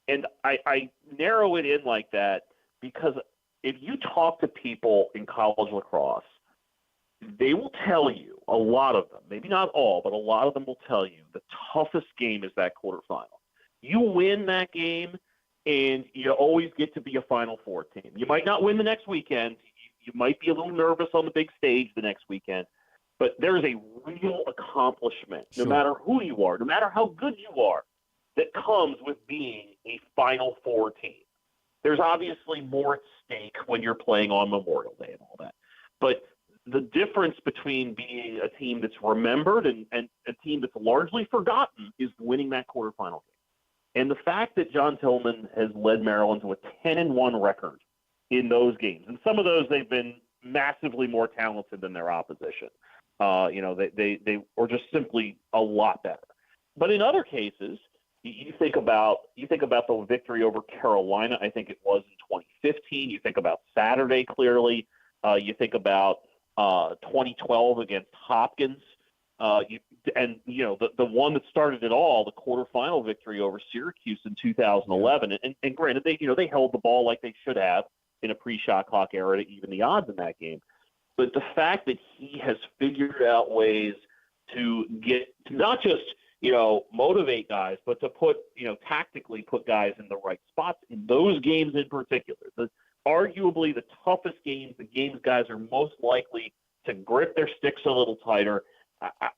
And I narrow it in like that because if you talk to people in college lacrosse, they will tell you, a lot of them, maybe not all, but a lot of them will tell you the toughest game is that quarterfinal. You win that game, and you always get to be a Final Four team. You might not win the next weekend. You might be a little nervous on the big stage the next weekend, but there's a real accomplishment, no matter who you are, no matter how good you are, that comes with being a Final Four team. There's obviously more at stake when you're playing on Memorial Day and all that, but the difference between being a team that's remembered and a team that's largely forgotten is winning that quarterfinal game. And the fact that John Tillman has led Maryland to a 10-1 record in those games, and some of those they've been massively more talented than their opposition. They were just simply a lot better. But in other cases, you think about the victory over Carolina. I think it was in 2015. You think about Saturday clearly. You think about 2012 against Hopkins, the one that started it all, the quarterfinal victory over Syracuse in 2011. And granted, they held the ball like they should have in a pre-shot clock era to even the odds in that game. But the fact that he has figured out ways to not just motivate guys, but to tactically put guys in the right spots in those games in particular. Arguably the toughest games, the games guys are most likely to grip their sticks a little tighter.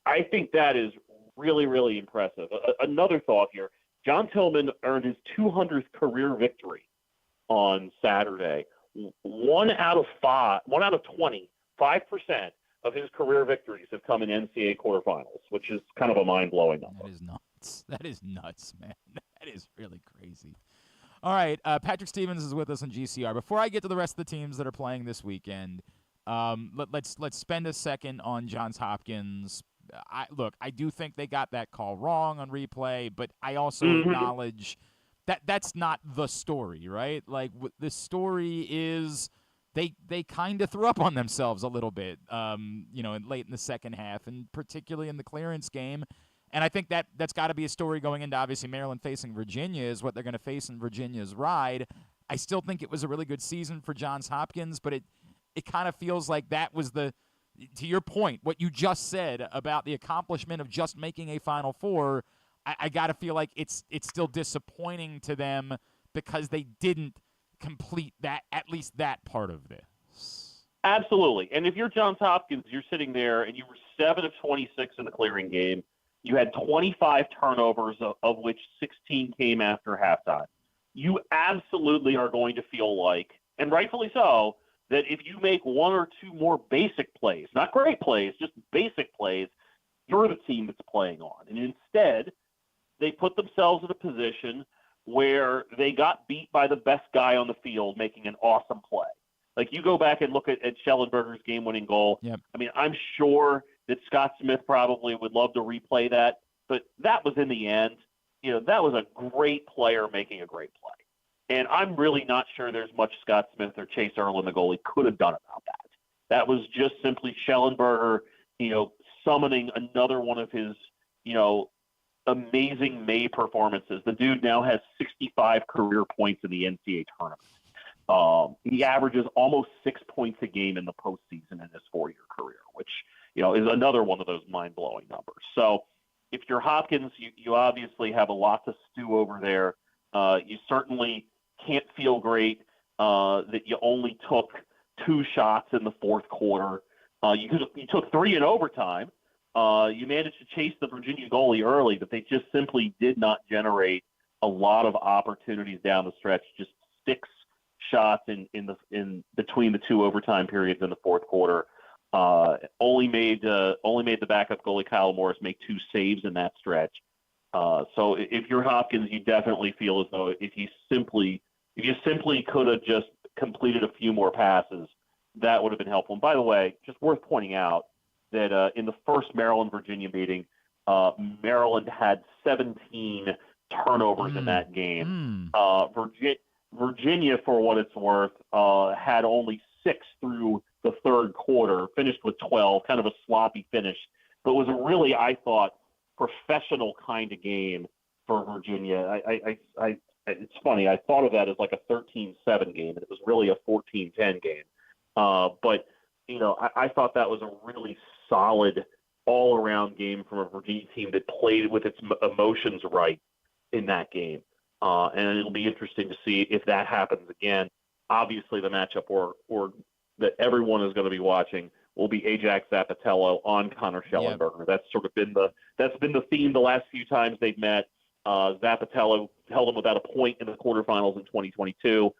I think that is really, really impressive. Another thought here, John Tillman earned his 200th career victory on Saturday. 1 out of 20, 5% of his career victories have come in NCAA quarterfinals, which is kind of a mind-blowing number. That is nuts, man. That is really crazy. All right, Patrick Stevens is with us on GCR. Before I get to the rest of the teams that are playing this weekend, let's spend a second on Johns Hopkins. I do think they got that call wrong on replay, but I also acknowledge that that's not the story, right? Like the story is they kind of threw up on themselves a little bit, late in the second half, and particularly in the clearance game. And I think that's got to be a story going into, obviously, Maryland facing Virginia is what they're going to face in Virginia's ride. I still think it was a really good season for Johns Hopkins, but it kind of feels like that was to your point, what you just said about the accomplishment of just making a Final Four. I got to feel like it's still disappointing to them because they didn't complete that, at least that part of this. Absolutely. And if you're Johns Hopkins, you're sitting there and you were 7 of 26 in the clearing game. You had 25 turnovers, of which 16 came after halftime. You absolutely are going to feel like, and rightfully so, that if you make one or two more basic plays, not great plays, just basic plays, you're the team that's playing on. And instead, they put themselves in a position where they got beat by the best guy on the field making an awesome play. Like, you go back and look at Schellenberger's game-winning goal. Yep. I mean, I'm sure that Scott Smith probably would love to replay that, but that was in the end. That was a great player making a great play. And I'm really not sure there's much Scott Smith or Chase Erlin, the goalie, could have done about that. That was just simply Schellenberger, summoning another one of his, amazing May performances. The dude now has 65 career points in the NCAA tournament. He averages almost 6 points a game in the postseason in his 4-year career, which, is another one of those mind-blowing numbers. So if you're Hopkins, you obviously have a lot to stew over there. You certainly can't feel great that you only took 2 shots in the fourth quarter. You took 3 in overtime. You managed to chase the Virginia goalie early, but they just simply did not generate a lot of opportunities down the stretch. Just 6 shots in between the 2 overtime periods in the fourth quarter. Only made the backup goalie Kyle Morris make 2 saves in that stretch. So if you're Hopkins, you definitely feel as though if you simply could have just completed a few more passes, that would have been helpful. And by the way, just worth pointing out that in the first Maryland-Virginia meeting, Maryland had 17 turnovers in that game. Virginia, for what it's worth, had only 6 through the third quarter, finished with 12, kind of a sloppy finish. But it was a really, I thought, professional kind of game for Virginia. It's funny. I thought of that as like a 13-7 game, and it was really a 14-10 game. But I thought that was a really solid all-around game from a Virginia team that played with its emotions right in that game. And it'll be interesting to see if that happens again. Obviously, the matchup or that everyone is going to be watching will be Ajax Zapatello on Connor Schellenberger. Yep. That's sort of been the theme the last few times they've met. Zapatello held him without a point in the quarterfinals in 2022.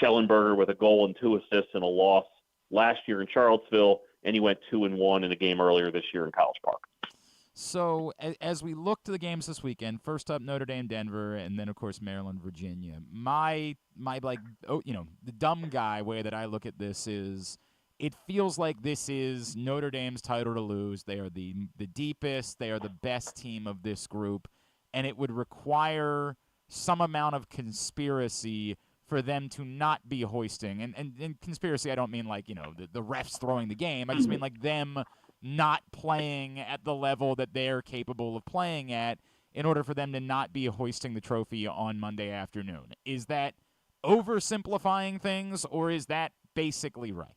Schellenberger with a goal and 2 assists in a loss last year in Charlottesville, and he went 2-1 in a game earlier this year in College Park. So as we look to the games this weekend, first up Notre Dame, Denver, and then of course Maryland, Virginia. My the dumb guy way that I look at this is it feels like this is Notre Dame's title to lose. They are the deepest, they are the best team of this group, and it would require some amount of conspiracy for them to not be hoisting. And conspiracy, I don't mean like, the refs throwing the game. I just mean like them not playing at the level that they're capable of playing at in order for them to not be hoisting the trophy on Monday afternoon. Is that oversimplifying things, or is that basically right?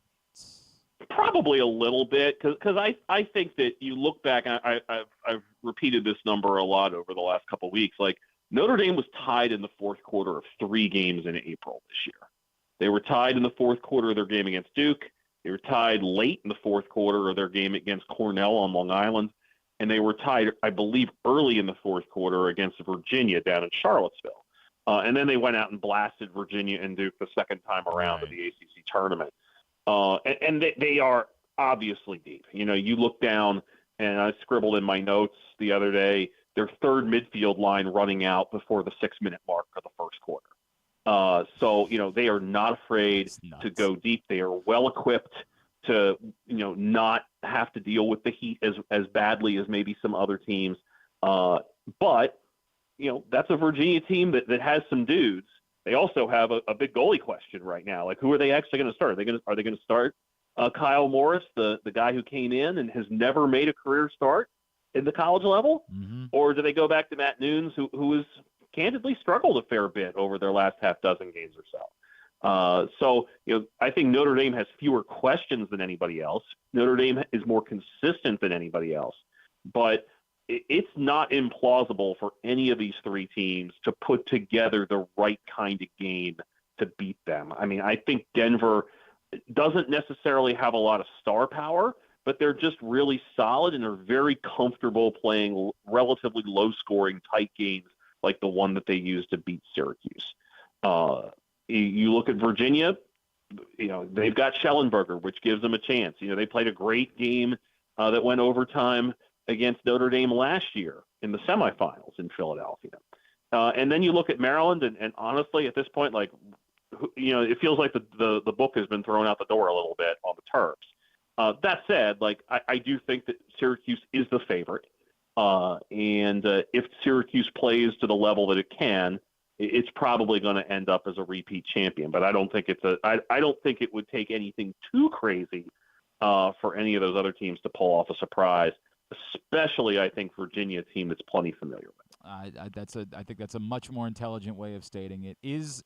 Probably a little bit, because I think that you look back, and I've repeated this number a lot over the last couple of weeks, like Notre Dame was tied in the fourth quarter of 3 games in April this year. They were tied in the fourth quarter of their game against Duke. They were tied late in the fourth quarter of their game against Cornell on Long Island. And they were tied, I believe, early in the fourth quarter against Virginia down in Charlottesville. And then they went out and blasted Virginia and Duke the second time around in the ACC tournament. And they are obviously deep. You look down, and I scribbled in my notes the other day, their third midfield line running out before the 6-minute mark of the first quarter. So they are not afraid to go deep. They are well equipped to, not have to deal with the heat as badly as maybe some other teams. But that's a Virginia team that has some dudes. They also have a big goalie question right now. Like, who are they actually going to start? Are they going to start Kyle Morris, the guy who came in and has never made a career start in the college level? Mm-hmm. Or do they go back to Matt Nunes, who has candidly struggled a fair bit over their last half dozen games or so? So I think Notre Dame has fewer questions than anybody else. Notre Dame is more consistent than anybody else. But it's not implausible for any of these three teams to put together the right kind of game to beat them. I mean, I think Denver doesn't necessarily have a lot of star power, but they're just really solid and are very comfortable playing relatively low-scoring, tight games like the one that they used to beat Syracuse. You look at Virginia, they've got Schellenberger, which gives them a chance. They played a great game that went overtime against Notre Dame last year in the semifinals in Philadelphia. And then you look at Maryland, and honestly, at this point, it feels like the book has been thrown out the door a little bit on the Terps. That said, I do think that Syracuse is the favorite. And if Syracuse plays to the level that it can, it's probably going to end up as a repeat champion. But I don't think I don't think it would take anything too crazy for any of those other teams to pull off a surprise. Especially, I think Virginia, a team that's plenty familiar with. I think that's a much more intelligent way of stating it. Did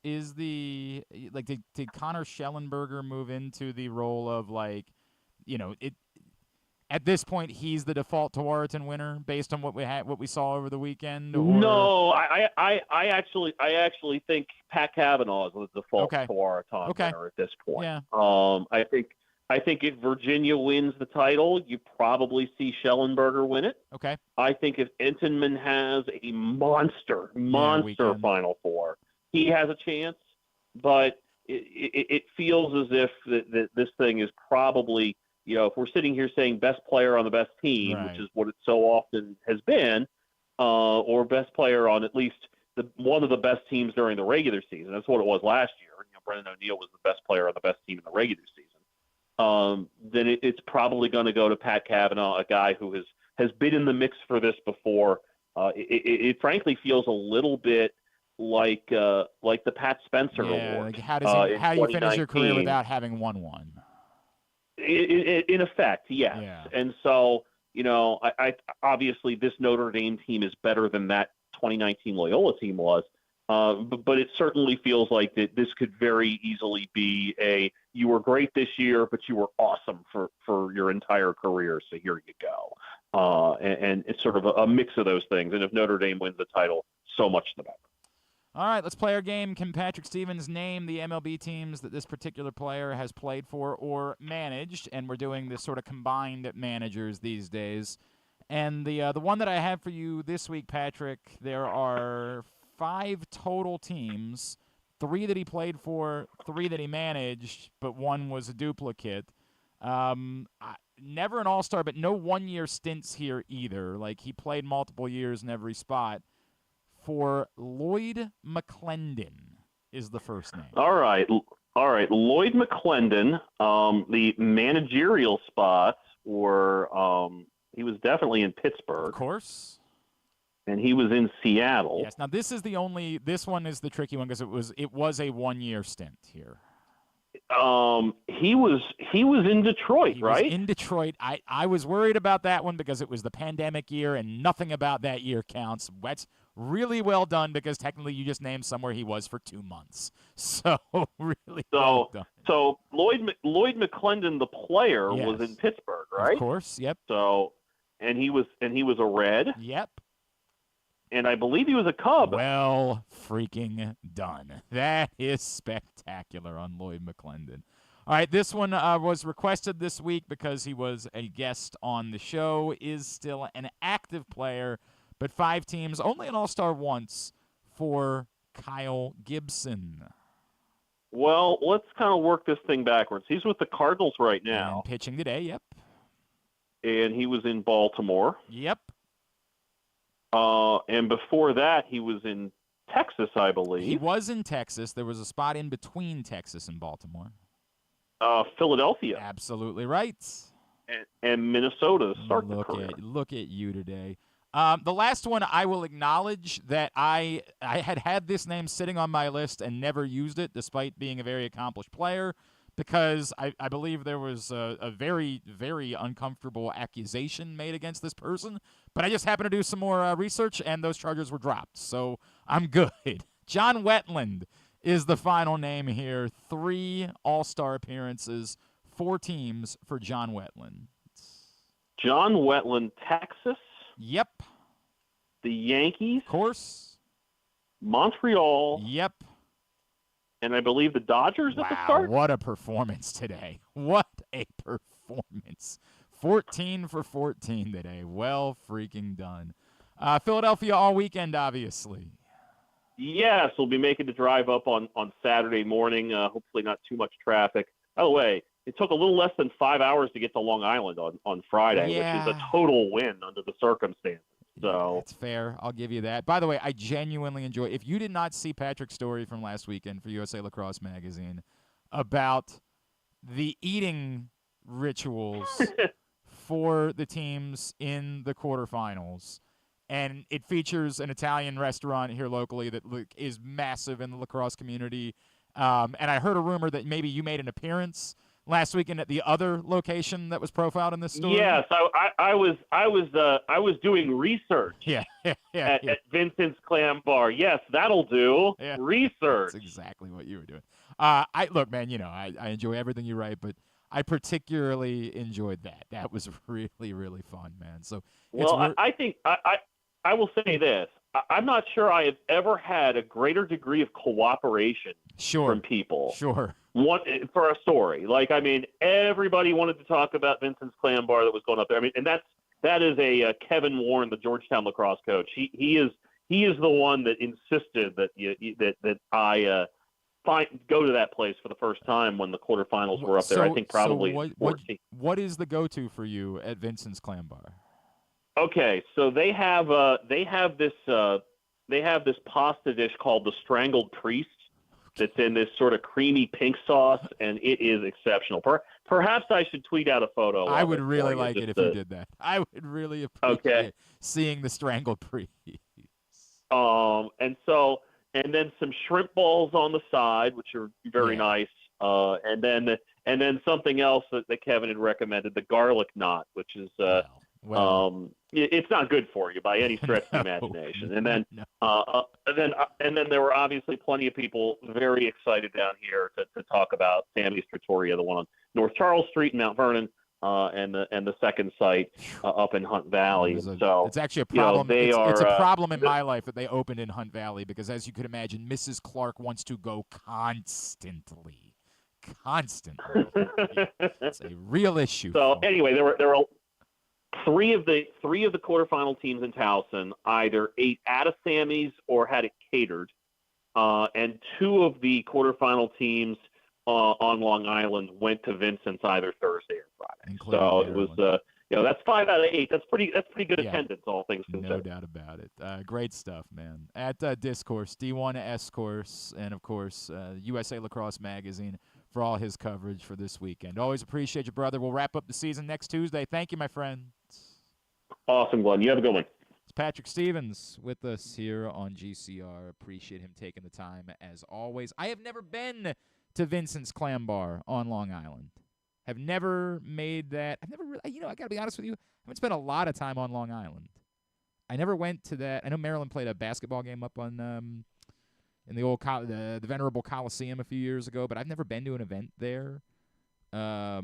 Connor Schellenberger move into the role of at this point he's the default Tewaaraton winner based on what we saw over the weekend? Or? No, I actually think Pat Cavanaugh is the default Tewaaraton winner at this point. Yeah. I think if Virginia wins the title, you probably see Schellenberger win it. Okay. I think if Entenmann has a monster Final Four, he has a chance. But it feels as if that this thing is probably, if we're sitting here saying best player on the best team, which is what it so often has been, or best player on at least one of the best teams during the regular season. That's what it was last year. Brendan O'Neill was the best player on the best team in the regular season. Then it's probably going to go to Pat Cavanaugh, a guy who has been in the mix for this before. It frankly feels a little bit like the Pat Spencer Award. How do you finish your career without having won one? In effect, yes. Yeah. And so, I obviously this Notre Dame team is better than that 2019 Loyola team was. But it certainly feels like that this could very easily be you were great this year, but you were awesome for your entire career. So here you go. And it's sort of a mix of those things. And if Notre Dame wins the title, so much the better. All right, let's play our game. Can Patrick Stevens name the MLB teams that this particular player has played for or managed? And we're doing this sort of combined managers these days. And the one that I have for you this week, Patrick, there are 5 total teams, 3 that he played for, 3 that he managed, but 1 was a duplicate. Never an all-star, but no one-year stints here either. He played multiple years in every spot. For Lloyd McClendon is the first name. All right. Lloyd McClendon, the managerial spots were he was definitely in Pittsburgh. Of course. And he was in Seattle. Yes. Now this one is the tricky one because it was a one-year stint here. He was in Detroit, right? In Detroit. I was worried about that one because it was the pandemic year and nothing about that year counts. That's really well done because technically you just named somewhere he was for 2 months. So really well done. So Lloyd McClendon, the player, was in Pittsburgh, right? Of course. Yep. So and he was a Red. Yep. And I believe he was a Cub. Well freaking done. That is spectacular on Lloyd McClendon. All right, this one was requested this week because he was a guest on the show, is still an active player, but 5 teams, only an all-star once for Kyle Gibson. Well, let's kind of work this thing backwards. He's with the Cardinals right now. And pitching today, yep. And he was in Baltimore. Yep. And before that, he was in Texas, I believe. He was in Texas. There was a spot in between Texas and Baltimore. Philadelphia. Absolutely right. And Minnesota to start the career. Look at you today. The last one, I will acknowledge that I had this name sitting on my list and never used it, despite being a very accomplished player, because I believe there was a very, very uncomfortable accusation made against this person. But I just happened to do some more research, and those charges were dropped. So I'm good. John Wetland is the final name here. 3 all-star appearances, 4 teams for John Wetland. John Wetland, Texas? Yep. the Yankees, Of course. Montreal, Yep. and I believe the Dodgers at the Wow, start. what a performance today. What a performance. 14 for 14 today. Well freaking done. Philadelphia all weekend, obviously. Yes, we'll be making the drive up on Saturday morning. Hopefully not too much traffic. By the way, it took a little less than 5 hours to get to Long Island on Friday, which is a total win under the circumstances. So That's fair. I'll give you that. By the way, I genuinely enjoy. If you did not see Patrick's story from last weekend for USA Lacrosse Magazine about the eating rituals for the teams in the quarterfinals, and it features an Italian restaurant here locally that is massive in the lacrosse community. And I heard a rumor that maybe you made an appearance last weekend at the other location that was profiled in this story. yes, I was doing research. Yeah, at Vincent's Clam Bar. Yes, that'll do. Yeah. Research. That's exactly what you were doing. Look, man, I enjoy everything you write, but I particularly enjoyed that. That was really, really fun, man. So, I think I will say this. I'm not sure I have ever had a greater degree of cooperation from people. Sure. For a story. Everybody wanted to talk about Vincent's Clam Bar that was going up there. And that is a Kevin Warren, the Georgetown lacrosse coach. He is the one that insisted that I go to that place for the first time when the quarterfinals were up there. I think probably what is the go-to for you at Vincent's Clam Bar? Okay, so they have this pasta dish called the Strangled Priest that's in this sort of creamy pink sauce, and it is exceptional. Perhaps I should tweet out a photo. I would really like it if you did that. I would really appreciate seeing the Strangled Priest. And then some shrimp balls on the side, which are very nice. And then something else that Kevin had recommended, the garlic knot, which is it's not good for you by any stretch of the imagination. And then there were obviously plenty of people very excited down here to talk about Sammy's Trattoria, the one on North Charles Street in Mount Vernon, and the second site up in Hunt Valley. It's actually a problem. It's a problem in my life that they opened in Hunt Valley because, as you could imagine, Mrs. Clark wants to go constantly. It's a real issue. So anyway, there were three of the quarterfinal teams in Towson either ate at a Sammy's or had it catered, and two of the quarterfinal teams on Long Island went to Vincent's either Thursday or Friday. So it was, that's 5 out of 8. That's pretty good attendance, all things considered. No doubt about it. Great stuff, man. At Discourse, D1 S-Course, and of course USA Lacrosse Magazine for all his coverage for this weekend. Always appreciate you, brother. We'll wrap up the season next Tuesday. Thank you, my friend. Awesome, Glenn. You have a good one. It's Patrick Stevens with us here on GCR. Appreciate him taking the time as always. I have never been to Vincent's Clam Bar on Long Island. Have never made that. I've never really, I got to be honest with you. I haven't spent a lot of time on Long Island. I never went to that. I know Maryland played a basketball game up on in the old the Venerable Coliseum a few years ago, but I've never been to an event there. I've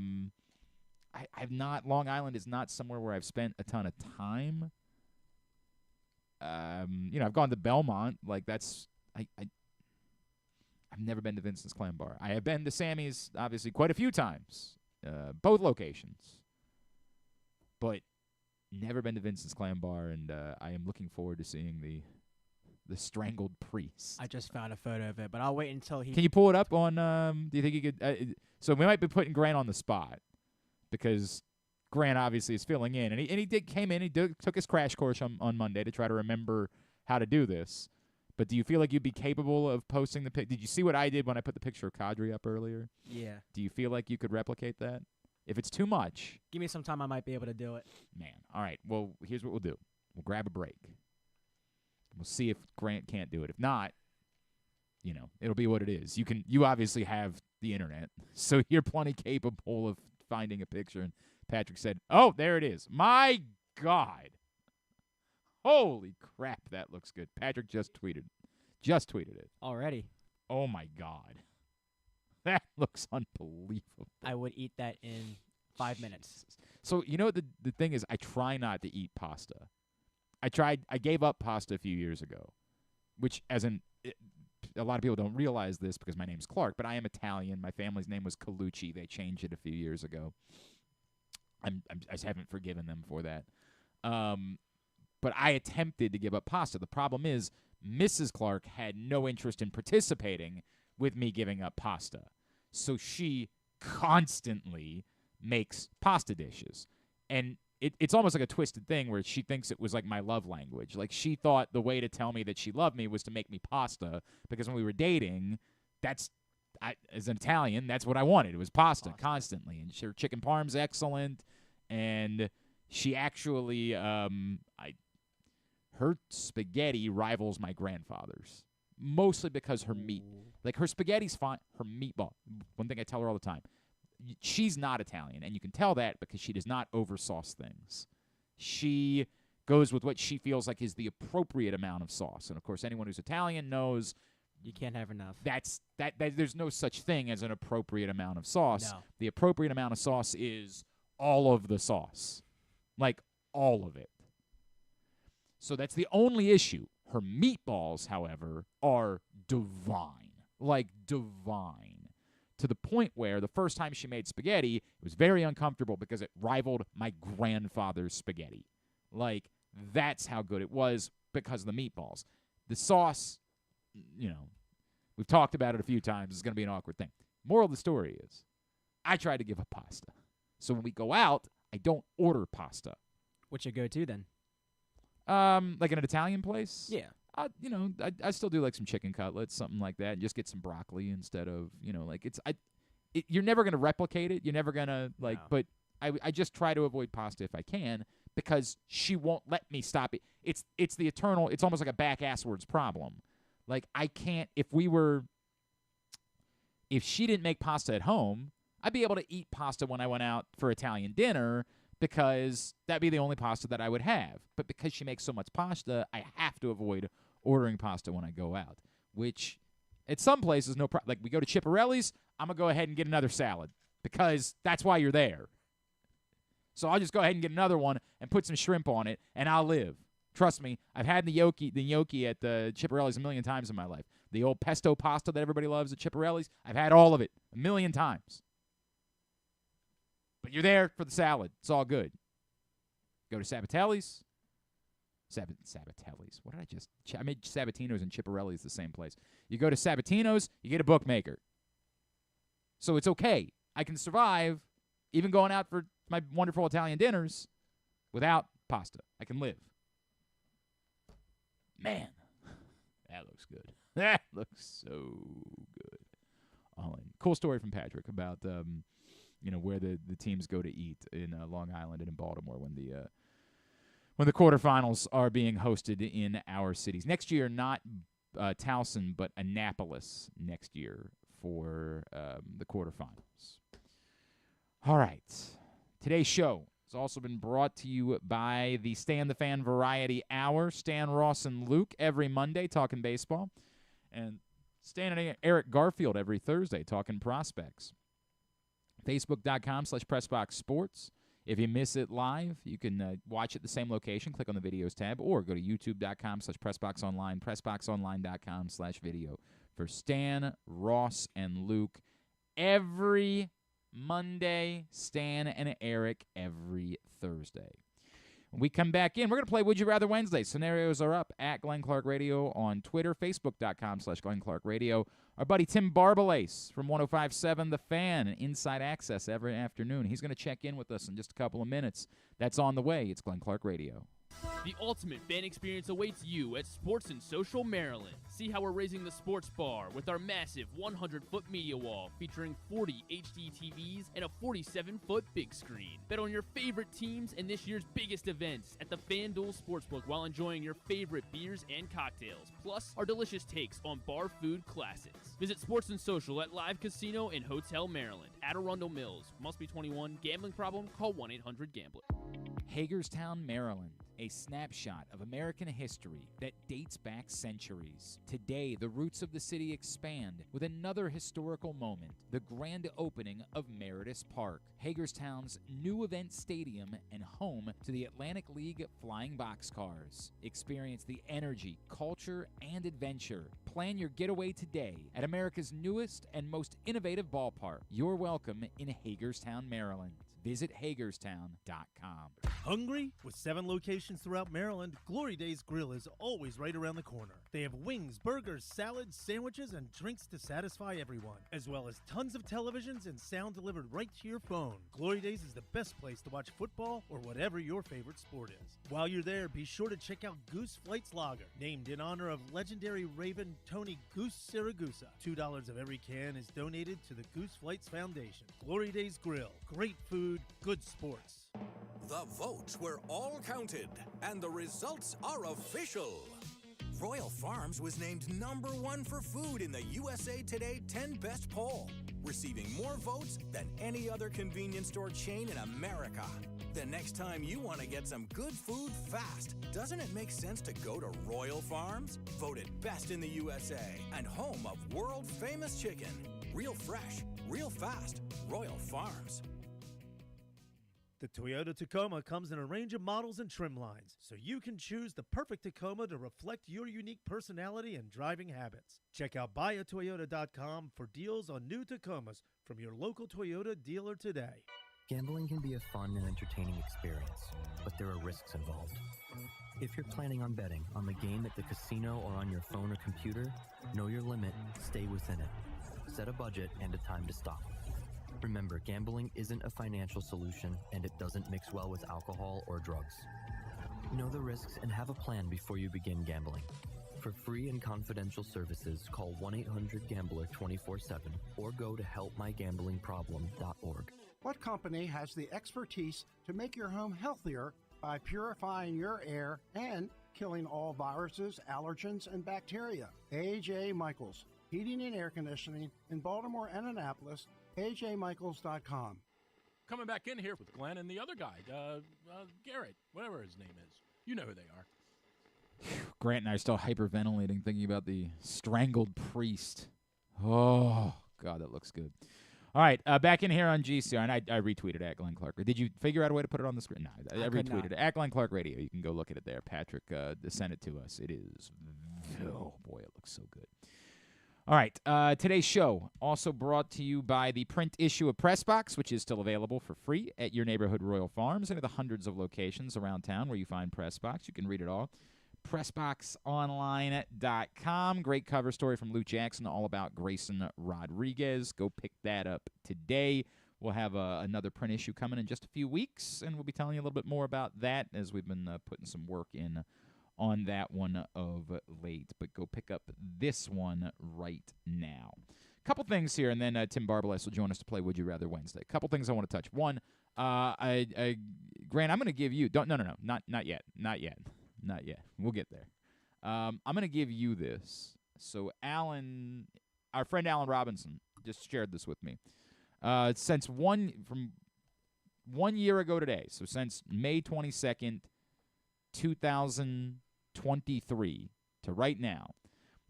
not. Long Island is not somewhere where I've spent a ton of time. I've gone to Belmont. Like that's I've never been to Vincent's Clam Bar. I have been to Sammy's, obviously, quite a few times, both locations, but never been to Vincent's Clam Bar, and I am looking forward to seeing the Strangled Priest. I just found a photo of it, but I'll wait until he. Can you pull it up on? Do you think you could? So we might be putting Grant on the spot because Grant obviously is filling in, and he came in. He took his crash course on Monday to try to remember how to do this. But do you feel like you'd be capable of posting the pic? Did you see what I did when I put the picture of Qadry up earlier? Yeah. Do you feel like you could replicate that? If it's too much, give me some time. I might be able to do it. Man, all right. Well, here's what we'll do. We'll grab a break. We'll see if Grant can't do it. If not, it'll be what it is. You obviously have the internet, so you're plenty capable of finding a picture. And Patrick said, "Oh, there it is." My God. Holy crap, that looks good. Patrick just tweeted it. Already. Oh, my God. That looks unbelievable. I would eat that in 5 minutes. So, the thing is, I try not to eat pasta. I gave up pasta a few years ago, which a lot of people don't realize this because my name's Clark, but I am Italian. My family's name was Colucci. They changed it a few years ago. I just haven't forgiven them for that. But I attempted to give up pasta. The problem is Mrs. Clark had no interest in participating with me giving up pasta. So she constantly makes pasta dishes. And it's almost like a twisted thing where she thinks it was like my love language. Like she thought the way to tell me that she loved me was to make me pasta because when we were dating, as an Italian, that's what I wanted. It was pasta constantly. And her chicken parm's excellent. And she actually, her spaghetti rivals my grandfather's. Mostly because her meat, like her spaghetti's fine. Her meatball, one thing I tell her all the time, she's not Italian, and you can tell that because she does not oversauce things. She goes with what she feels like is the appropriate amount of sauce. And, of course, anyone who's Italian knows you can't have enough. That there's no such thing as an appropriate amount of sauce. No. The appropriate amount of sauce is all of the sauce, like all of it. So that's the only issue. Her meatballs, however, are divine, like divine, to the point where the first time she made spaghetti, it was very uncomfortable because it rivaled my grandfather's spaghetti. Like, that's how good it was because of the meatballs. The sauce, we've talked about it a few times. It's going to be an awkward thing. Moral of the story is I tried to give up pasta. So when we go out, I don't order pasta. What's your go-to then? Like in an Italian place? Yeah. I still do like some chicken cutlets, something like that, and just get some broccoli instead of, you're never going to replicate it. You're never going to, but I just try to avoid pasta if I can because she won't let me stop it. It's the eternal, it's almost like a back-asswards problem. Like, I can't, if she didn't make pasta at home, I'd be able to eat pasta when I went out for Italian dinner because that'd be the only pasta that I would have. But because she makes so much pasta, I have to avoid ordering pasta when I go out, which at some places, no problem. Like we go to Chiparelli's, I'm going to go ahead and get another salad because that's why you're there. So I'll just go ahead and get another one and put some shrimp on it, and I'll live. Trust me, I've had the gnocchi at the Chiparelli's a million times in my life. The old pesto pasta that everybody loves at Chiparelli's, I've had all of it a million times. But you're there for the salad. It's all good. Go to Sabatelli's. Sabatelli's. What did I just... I made Sabatino's and Chiparelli's the same place. You go to Sabatino's, you get a bookmaker. So it's okay. I can survive even going out for my wonderful Italian dinners without pasta. I can live. Man, that looks good. That looks so good. All in. Cool story from Patrick about... where the teams go to eat in Long Island and in Baltimore when the quarterfinals are being hosted in our cities. Next year, not Towson, but Annapolis next year for the quarterfinals. All right. Today's show has also been brought to you by the Stan the Fan Variety Hour. Stan, Ross, and Luke every Monday talking baseball. And Stan and Eric Garfield every Thursday talking prospects. Facebook.com/PressBoxSports. If you miss it live, you can watch it the same location. Click on the videos tab or go to YouTube.com/PressBoxOnline, PressBoxOnline.com/video for Stan, Ross, and Luke every Monday. Stan and Eric every Thursday. When we come back in, we're going to play Would You Rather Wednesday. Scenarios are up at Glenn Clark Radio on Twitter, Facebook.com/Glenn Clark Radio. Our buddy Tim Barbalace from 105.7 The Fan, Inside Access every afternoon. He's going to check in with us in just a couple of minutes. That's on the way. It's Glenn Clark Radio. The ultimate fan experience awaits you at Sports and Social Maryland. See how we're raising the sports bar with our massive 100-foot media wall featuring 40 HD TVs and a 47-foot big screen. Bet on your favorite teams and this year's biggest events at the FanDuel Sportsbook while enjoying your favorite beers and cocktails, plus our delicious takes on bar food classics. Visit Sports and Social at Live Casino and Hotel Maryland at Arundel Mills. Must be 21. Gambling problem? Call 1-800-GAMBLER. Hagerstown, Maryland. a snapshot of American history that dates back centuries. Today, the roots of the city expand with another historical moment, the grand opening of Meredith Park, Hagerstown's new event stadium and home to the Atlantic League Flying Boxcars. Experience the energy, culture, and adventure. Plan your getaway today at America's newest and most innovative ballpark. You're welcome in Hagerstown, Maryland. Visit Hagerstown.com. Hungry? With 7 locations throughout Maryland, Glory Days Grill is always right around the corner. They have wings, burgers, salads, sandwiches, and drinks to satisfy everyone, as well as tons of televisions and sound delivered right to your phone. Glory Days is the best place to watch football or whatever your favorite sport is. While you're there, be sure to check out Goose Flights Lager, named in honor of legendary Raven Tony Goose Siragusa. $2 of every can is donated to the Goose Flights Foundation. Glory Days Grill. Great food, good sports. The votes were all counted, and the results are official. Royal Farms was named #1 for food in the USA Today 10 Best poll, receiving more votes than any other convenience store chain in America. The next time you want to get some good food fast, doesn't it make sense to go to Royal Farms? Voted best in the USA and home of world-famous chicken. Real fresh, real fast, Royal Farms. The Toyota Tacoma comes in a range of models and trim lines, so you can choose the perfect Tacoma to reflect your unique personality and driving habits. Check out buyatoyota.com for deals on new Tacomas from your local Toyota dealer today. Gambling can be a fun and entertaining experience, but there are risks involved. If you're planning on betting on the game at the casino or on your phone or computer, know your limit, stay within it. Set a budget and a time to stop. Remember, gambling isn't a financial solution, and it doesn't mix well with alcohol or drugs. Know the risks and have a plan before you begin gambling. For free and confidential services, call 1-800-GAMBLER 24/7 or go to helpmygamblingproblem.org. What company has the expertise to make your home healthier by purifying your air and killing all viruses, allergens, and bacteria? A.J. Michaels, Heating and Air Conditioning in Baltimore and Annapolis, ajmichaels.com. Coming back in here with Glenn and the other guy, Garrett, whatever his name is. You know who they are. Grant and I are still hyperventilating thinking about the strangled priest. Oh, God, that looks good. All right, back in here on GCR, and I retweeted at Glenn Clark. Did you figure out a way to put it on the screen? No, I retweeted it. At Glenn Clark Radio. You can go look at it there. Patrick sent it to us. It is, oh, boy, it looks so good. All right, today's show also brought to you by the print issue of Pressbox, which is still available for free at your neighborhood Royal Farms and at the hundreds of locations around town where you find Pressbox. You can read it all. PressboxOnline.com. Great cover story from Luke Jackson all about Grayson Rodriguez. Go pick that up today. We'll have another print issue coming in just a few weeks, and we'll be telling you a little bit more about that as we've been putting some work in on that one of late. But go pick up this one right now. Couple things here, and then Tim Barbalace will join us to play Would You Rather Wednesday. Couple things I want to touch. One, Grant, I'm going to give you – not yet. Not yet. We'll get there. I'm going to give you this. So Alan, our friend Alan Robinson, just shared this with me. From 1 year ago today, so since May 22nd, 2023 to right now,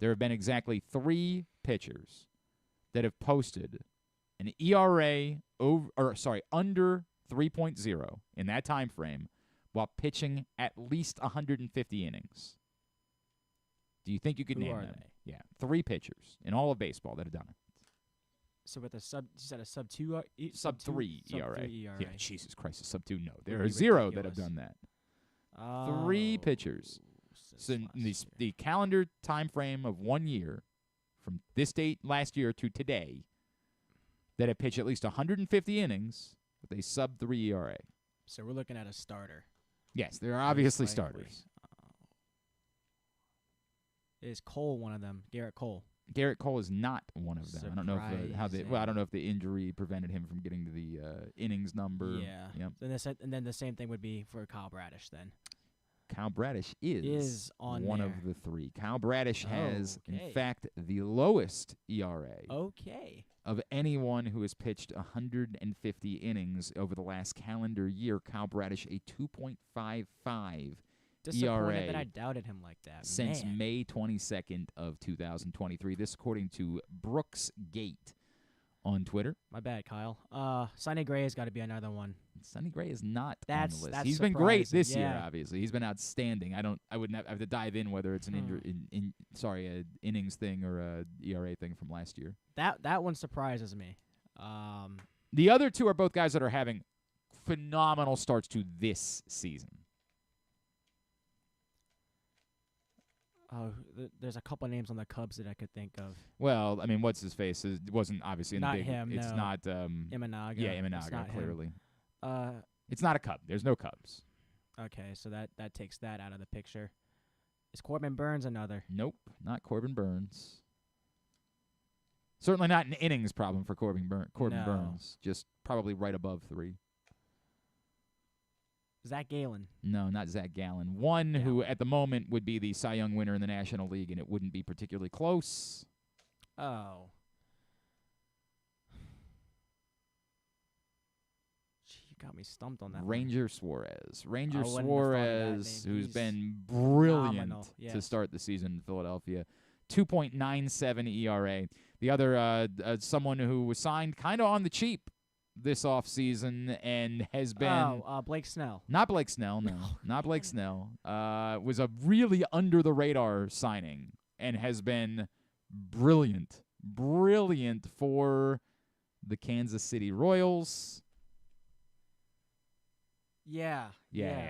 there have been exactly 3 pitchers that have posted an ERA under 3.0 in that time frame, while pitching at least 150 innings. Do you think you could name them? Yeah, 3 pitchers in all of baseball that have done it. So with a sub 2 sub 3 ERA. ERA. Yeah, Jesus Christ, a sub 2. No, there are 0 that have done that. 3 pitchers. So in the calendar time frame of 1 year, from this date last year to today, that have pitched at least 150 innings with a sub 3 ERA. So we're looking at a starter. Yes, there are obviously starters. Is Cole one of them? Garrett Cole. Garrett Cole is not one of them. I don't know if I don't know if the injury prevented him from getting to the innings number. Yeah. Yep. And then the same thing would be for Kyle Bradish then. Kyle Bradish is on one there. of the 3. Kyle Bradish has, in fact, the lowest ERA. Okay. Of anyone who has pitched 150 innings over the last calendar year. Kyle Bradish, a 2.55 Disappointed that I doubted him like that. Since Man. May 22nd of 2023. This according to Brooks Gate on Twitter. My bad, Kyle. Sonny Gray has got to be another one. Sonny Gray is not on That's the list. that's He's been great surprising. this year, Yeah. obviously. He's been outstanding. I would have to dive in whether it's an a innings thing or a ERA thing from last year. That one surprises me. The other two are both guys that are having phenomenal starts to this season. Oh, there's a couple names on the Cubs that I could think of. Well, I mean, what's his face? It wasn't obviously in Not the big. him, It's no. not Imanaga. Yeah, It's Imanaga, not him. clearly. Uh, It's not a Cub. There's no Cubs. okay, so that takes that out of the picture. Is Corbin Burns another? Nope, not Corbin Burns. Certainly not an innings problem for Corbin No. Burns. Just probably right above 3. Zach Galen. No, not Zach Gallen. One who at the moment would be the Cy Young winner in the National League, and it wouldn't be particularly close. Oh. Gee, you got me stumped on that one. Ranger Suarez. Ranger I wouldn't have thought of that Suarez, name. who's He's been brilliant phenomenal, to yes. start the season in Philadelphia. 2.97 ERA. The other, someone who was signed kind of on the cheap this offseason and has been Blake Snell. not Blake Snell, no. Not Blake Snell. Was a really under-the-radar signing and has been brilliant for the Kansas City Royals. Yeah.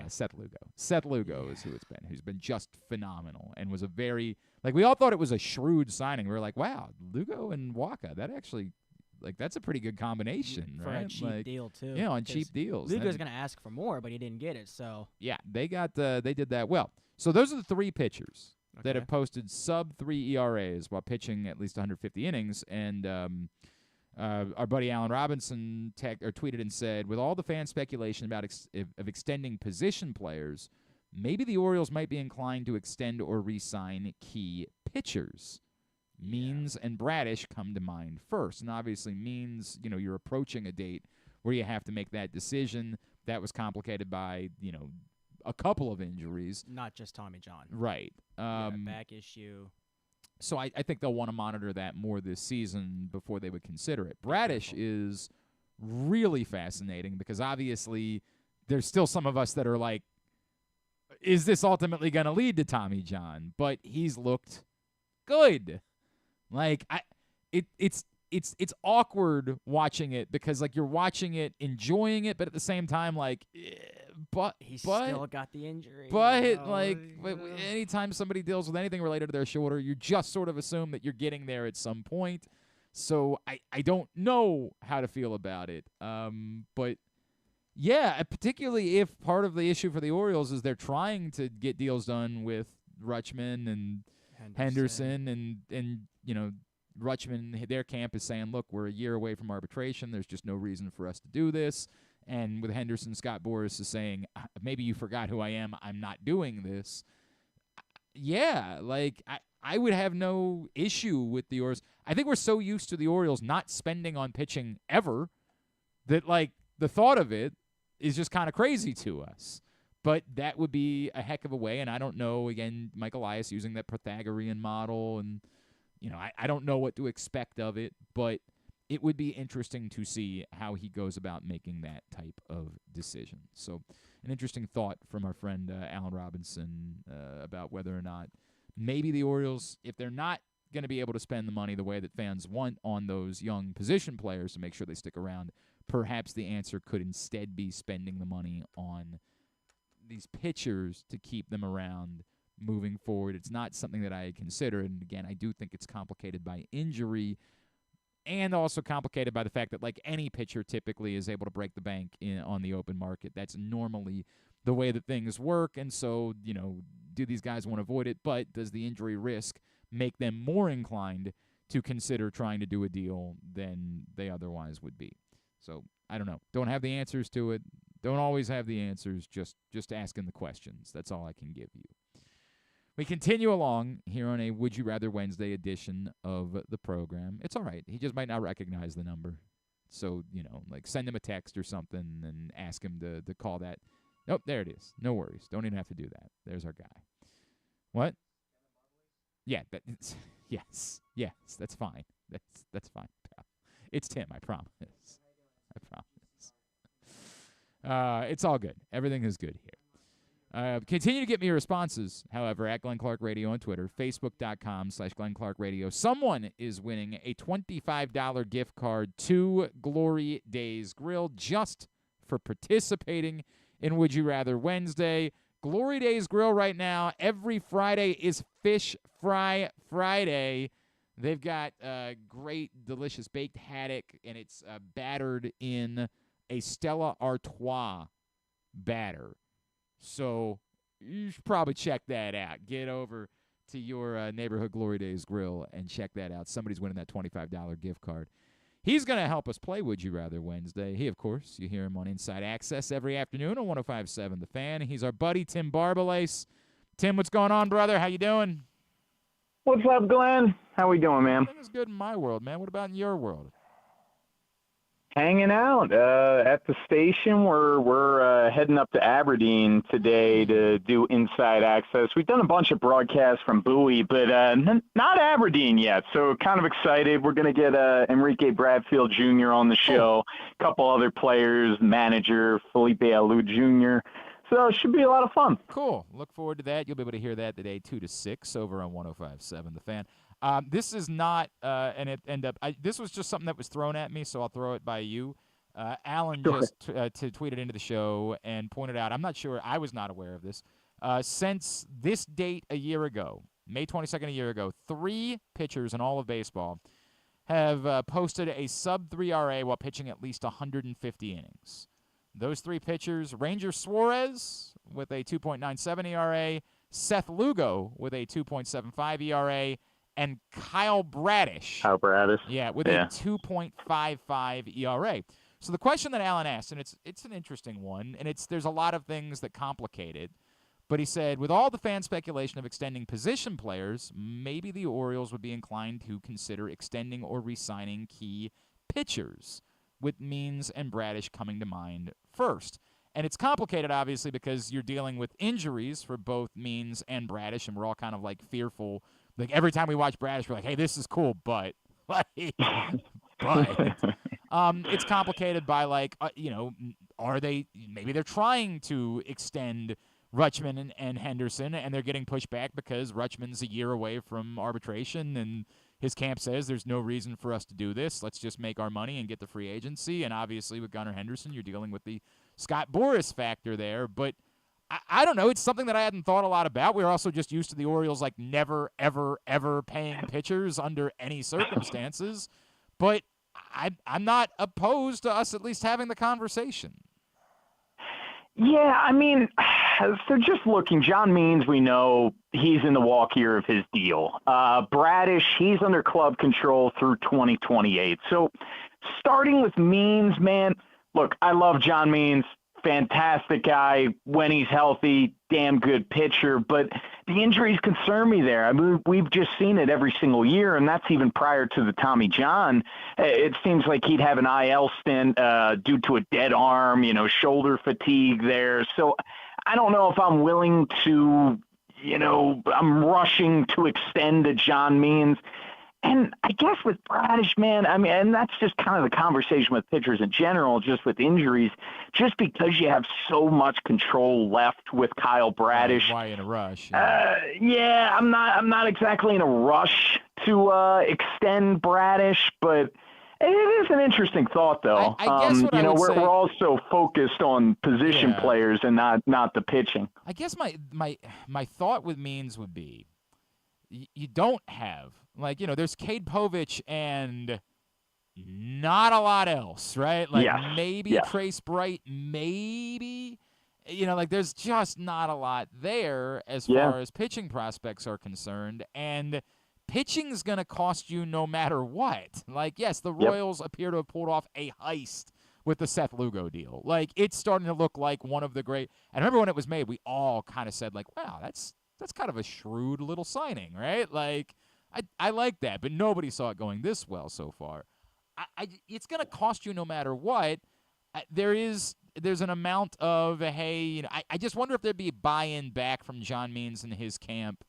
Seth Lugo. Seth Lugo is who it's been, who's been just phenomenal and was a very, we all thought it was a shrewd signing. We were like, wow, Lugo and Waka, that actually, that's a pretty good combination, For right? a cheap deal, too. Yeah, on 'cause cheap deals. Lugo's going to ask for more, but he didn't get it, so. Yeah, they did that well. So those are the 3 pitchers that have posted sub-3 ERAs while pitching at least 150 innings. And our buddy Allen Robinson tweeted and said, with all the fan speculation about of extending position players, maybe the Orioles might be inclined to extend or re-sign key pitchers. Means and Bradish come to mind first. And obviously Means, you're approaching a date where you have to make that decision. That was complicated by, a couple of injuries. Not just Tommy John. Right. Back issue. So I think they'll want to monitor that more this season before they would consider it. Bradish is really fascinating because obviously there's still some of us that are like, is this ultimately going to lead to Tommy John? But he's looked good. It's awkward watching it because you're watching it, enjoying it, but at the same time but He's still got the injury. But anytime somebody deals with anything related to their shoulder, you just sort of assume that you're getting there at some point. So I don't know how to feel about it. But yeah, particularly if part of the issue for the Orioles is they're trying to get deals done with Rutschman and Henderson and Rutschman, their camp is saying, look, we're a year away from arbitration. There's just no reason for us to do this. And with Henderson, Scott Boras is saying, maybe you forgot who I am. I'm not doing this. Yeah, I would have no issue with the Orioles. I think we're so used to the Orioles not spending on pitching ever that, the thought of it is just kind of crazy to us. But that would be a heck of a way, and I don't know, again, Mike Elias using that Pythagorean model, and, I don't know what to expect of it, but it would be interesting to see how he goes about making that type of decision. So an interesting thought from our friend Allen Robinson about whether or not maybe the Orioles, if they're not going to be able to spend the money the way that fans want on those young position players to make sure they stick around, perhaps the answer could instead be spending the money on these pitchers to keep them around moving forward. It's not something that I had considered, and again, I do think it's complicated by injury and also complicated by the fact that any pitcher typically is able to break the bank on the open market. That's normally the way that things work, and so, do these guys want to avoid it, but does the injury risk make them more inclined to consider trying to do a deal than they otherwise would be? So, I don't know. Don't have the answers to it. Don't always have the answers, just asking the questions. That's all I can give you. We continue along here on a Would You Rather Wednesday edition of the program. It's all right. He just might not recognize the number. So, send him a text or something and ask him to call that Oh, there it is. No worries. Don't even have to do that. There's our guy. What? Yeah. Yes. That's fine. That's fine, pal. It's Tim. I promise. It's all good. Everything is good here. Continue to get me your responses, however, at Glenn Clark Radio on Twitter, Facebook.com/Glenn Clark Radio. Someone is winning a $25 gift card to Glory Days Grill just for participating in Would You Rather Wednesday. Glory Days Grill right now, every Friday is Fish Fry Friday. They've got great, delicious baked haddock, and it's battered in a Stella Artois batter. So you should probably check that out. Get over to your neighborhood Glory Days Grill and check that out. Somebody's winning that $25 gift card. He's going to help us play Would You Rather Wednesday. He, of course, you hear him on Inside Access every afternoon on 105.7 The Fan. He's our buddy, Tim Barbalace. Tim, what's going on, brother? How you doing? What's up, Glenn? How we doing, man? Everything's good in my world, man. What about in your world? Hanging out at the station. We're heading up to Aberdeen today to do Inside Access. We've done a bunch of broadcasts from Bowie, but not Aberdeen yet. So kind of excited. We're going to get Enrique Bradfield Jr. on the show, a couple other players, manager Felipe Alou Jr. So it should be a lot of fun. Cool. Look forward to that. You'll be able to hear that today, 2 to 6, over on 105.7 The Fan. This is not this was just something that was thrown at me, so I'll throw it by you. Alan just tweeted into the show and pointed out, I'm not sure, I was not aware of this. Since this date a year ago, May 22nd a year ago, 3 pitchers in all of baseball have posted a sub-3 RA while pitching at least 150 innings. Those 3 pitchers, Ranger Suarez with a 2.97 ERA, Seth Lugo with a 2.75 ERA, and Kyle Bradish. Yeah, with a 2.55 ERA. So the question that Alan asked, and it's an interesting one, and there's a lot of things that complicate it, but he said, with all the fan speculation of extending position players, maybe the Orioles would be inclined to consider extending or re-signing key pitchers, with Means and Bradish coming to mind first. And it's complicated, obviously, because you're dealing with injuries for both Means and Bradish, and we're all kind of, like, fearful. Like, every time we watch Bradish, we're like, hey, this is cool, but, like, it's complicated by, like, maybe they're trying to extend Rutschman and Henderson, and they're getting pushed back because Rutschman's a year away from arbitration, and his camp says there's no reason for us to do this. Let's just make our money and get the free agency. And obviously with Gunnar Henderson, you're dealing with the Scott Boras factor there. But I don't know. It's something that I hadn't thought a lot about. We're also just used to the Orioles like never, ever, ever paying pitchers under any circumstances. But I'm not opposed to us at least having the conversation. Yeah, I mean, so just looking, John Means, we know he's in the walk year of his deal. Bradish, he's under club control through 2028. So starting with Means, man, look, I love John Means. Fantastic guy when he's healthy, damn good pitcher, but the injuries concern me there. I mean, we've just seen it every single year, and that's even prior to the Tommy John. It seems like he'd have an IL stint due to a dead arm, shoulder fatigue there. So I don't know if I'm willing to, I'm rushing to extend to John Means. And I guess with Bradish, man, I mean, and that's just kind of the conversation with pitchers in general, just with injuries, just because you have so much control left with Kyle Bradish. Why in a rush? Yeah, I'm not exactly in a rush to extend Bradish, but it is an interesting thought, though. I guess what I would say, we're also focused on position players and not the pitching. I guess my thought with Means would be, you don't have, there's Cade Povich and not a lot else, right? Maybe Trace Bright, maybe. There's just not a lot there as far as pitching prospects are concerned. And pitching's going to cost you no matter what. Yes, the Royals appear to have pulled off a heist with the Seth Lugo deal. It's starting to look like one of the great – I remember when it was made, we all kind of said, wow, that's kind of a shrewd little signing, right? I like that, but nobody saw it going this well so far. It's going to cost you no matter what. There is there's an amount of, hey, I just wonder if there'd be buy-in back from John Means and his camp.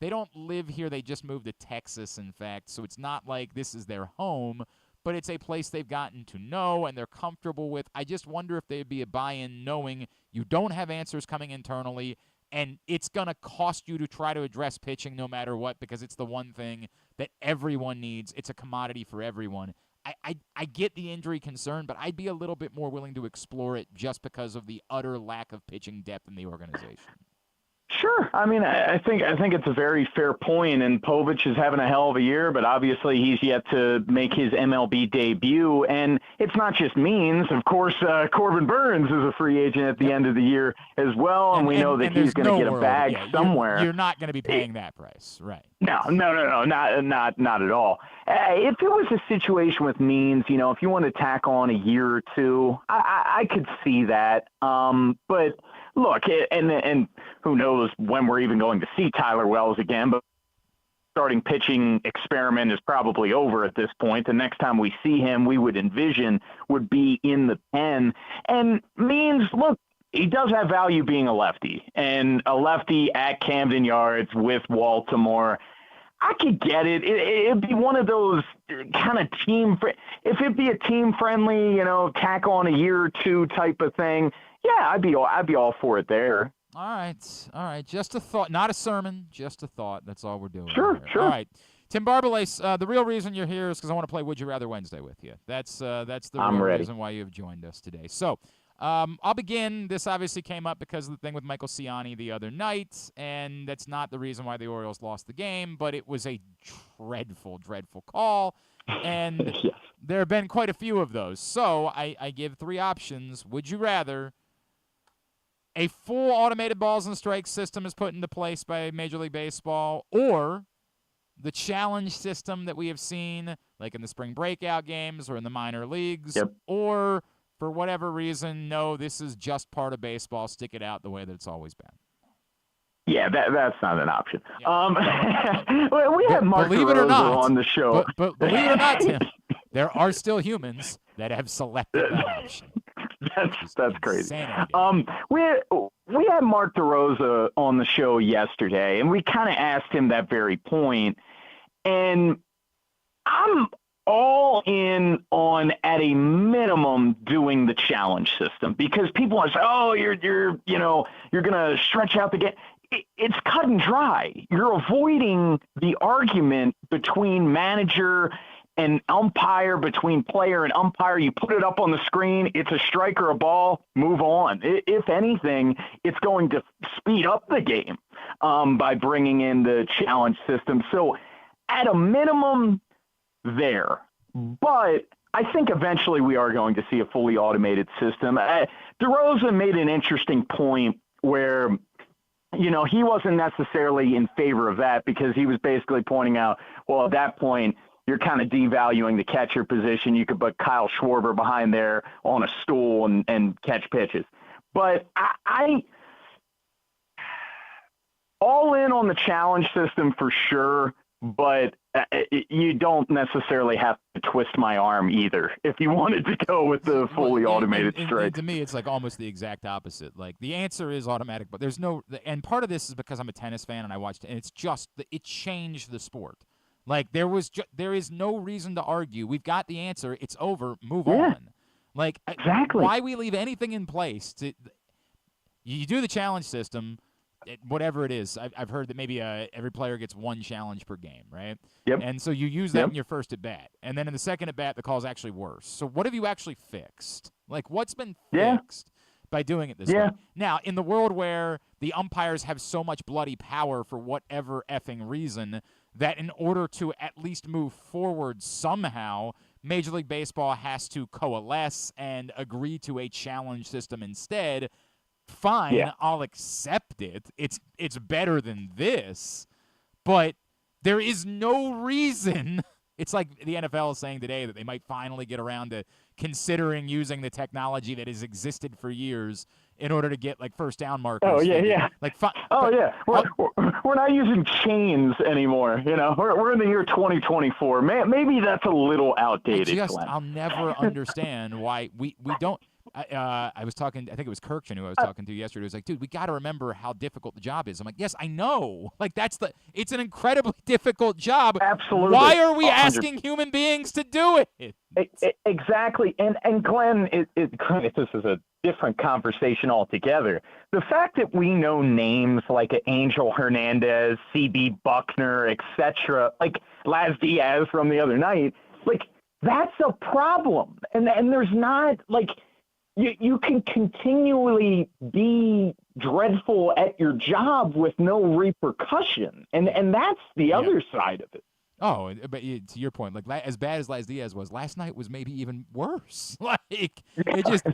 They don't live here. They just moved to Texas, in fact, so it's not like this is their home, but it's a place they've gotten to know and they're comfortable with. I just wonder if there'd be a buy-in knowing you don't have answers coming internally, and it's going to cost you to try to address pitching no matter what because it's the one thing that everyone needs. It's a commodity for everyone. I get the injury concern, but I'd be a little bit more willing to explore it just because of the utter lack of pitching depth in the organization. Sure. I mean, I think it's a very fair point, and Povich is having a hell of a year, but obviously he's yet to make his MLB debut, and it's not just Means. Of course, Corbin Burns is a free agent at the end of the year as well, and we know that he's going to get a bag somewhere. You're not going to be paying that price, right? No, not at all. If it was a situation with Means, if you want to tack on a year or two, I could see that. But look, and who knows when we're even going to see Tyler Wells again, but starting pitching experiment is probably over at this point. The next time we see him, we would envision would be in the pen. And Means, look, he does have value being a lefty, and a lefty at Camden Yards with Baltimore. I could get it. It'd be one of those kind of if it'd be a team-friendly, tack on a year or two type of thing, yeah, I'd be all for it there. All right. Just a thought, not a sermon, just a thought. That's all we're doing. Sure. All right. Tim Barbalace, the real reason you're here is because I want to play Would You Rather Wednesday with you. That's the real reason why you have joined us today. So I'll begin. This obviously came up because of the thing with Michael Ciani the other night, and that's not the reason why the Orioles lost the game, but it was a dreadful, dreadful call, and there have been quite a few of those. So I give three options. Would you rather a full automated balls and strikes system is put into place by Major League Baseball, or the challenge system that we have seen, like in the spring breakout games or in the minor leagues, or for whatever reason, no, this is just part of baseball, stick it out the way that it's always been? Yeah, that's not an option. We had Mark DeRosa on the show. But believe it or not, Tim, there are still humans that have selected that option. That's crazy. We had Mark DeRosa on the show yesterday, and we kind of asked him that very point. And I'm all in on, at a minimum, doing the challenge system, because people are saying, "Oh, you're going to stretch out the game." It's cut and dry. You're avoiding the argument between manager and umpire, between player and umpire. You put it up on the screen, it's a strike or a ball, move on. If anything, it's going to speed up the game by bringing in the challenge system. So at a minimum there, but I think eventually we are going to see a fully automated system. DeRosa made an interesting point where, he wasn't necessarily in favor of that, because he was basically pointing out, well, at that point, you're kind of devaluing the catcher position. You could put Kyle Schwarber behind there on a stool and catch pitches. But I all in on the challenge system for sure, but you don't necessarily have to twist my arm either if you wanted to go with the fully automated strike. To me, it's like almost the exact opposite. Like, the answer is automatic, but there's no – and part of this is because I'm a tennis fan and I watched it, and it's just – it changed the sport. Like, there is no reason to argue. We've got the answer. It's over. Move on. Like, exactly. Why we leave anything in place? You do the challenge system, whatever it is. I've heard that maybe every player gets one challenge per game, right? Yep. And so you use that in your first at-bat. And then in the second at-bat, the call's actually worse. So what have you actually fixed? Like, what's been fixed by doing it this way? Now, in the world where the umpires have so much bloody power for whatever effing reason that in order to at least move forward somehow, Major League Baseball has to coalesce and agree to a challenge system instead, fine, I'll accept it. It's better than this, but there is no reason. It's like the NFL is saying today that they might finally get around to considering using the technology that has existed for years in order to get, like, first down markers. Oh, yeah. Like, we're not using chains anymore. We're in the year 2024. Maybe that's a little outdated. I'll never understand why we don't. I was talking, I think it was Kirkchen who I was talking to yesterday. He was like, dude, we got to remember how difficult the job is. I'm like, yes, I know. Like, it's an incredibly difficult job. Absolutely. Why are we 100%. asking human beings to do it? Exactly. And Glenn, this is a different conversation altogether. The fact that we know names like Angel Hernandez, CB Buckner, etc., like Laz Diaz from the other night, like, that's a problem. And there's not, like, you can continually be dreadful at your job with no repercussion. And that's the other side of it. Oh, but to your point, like as bad as Laz Diaz was, last night was maybe even worse. Like we just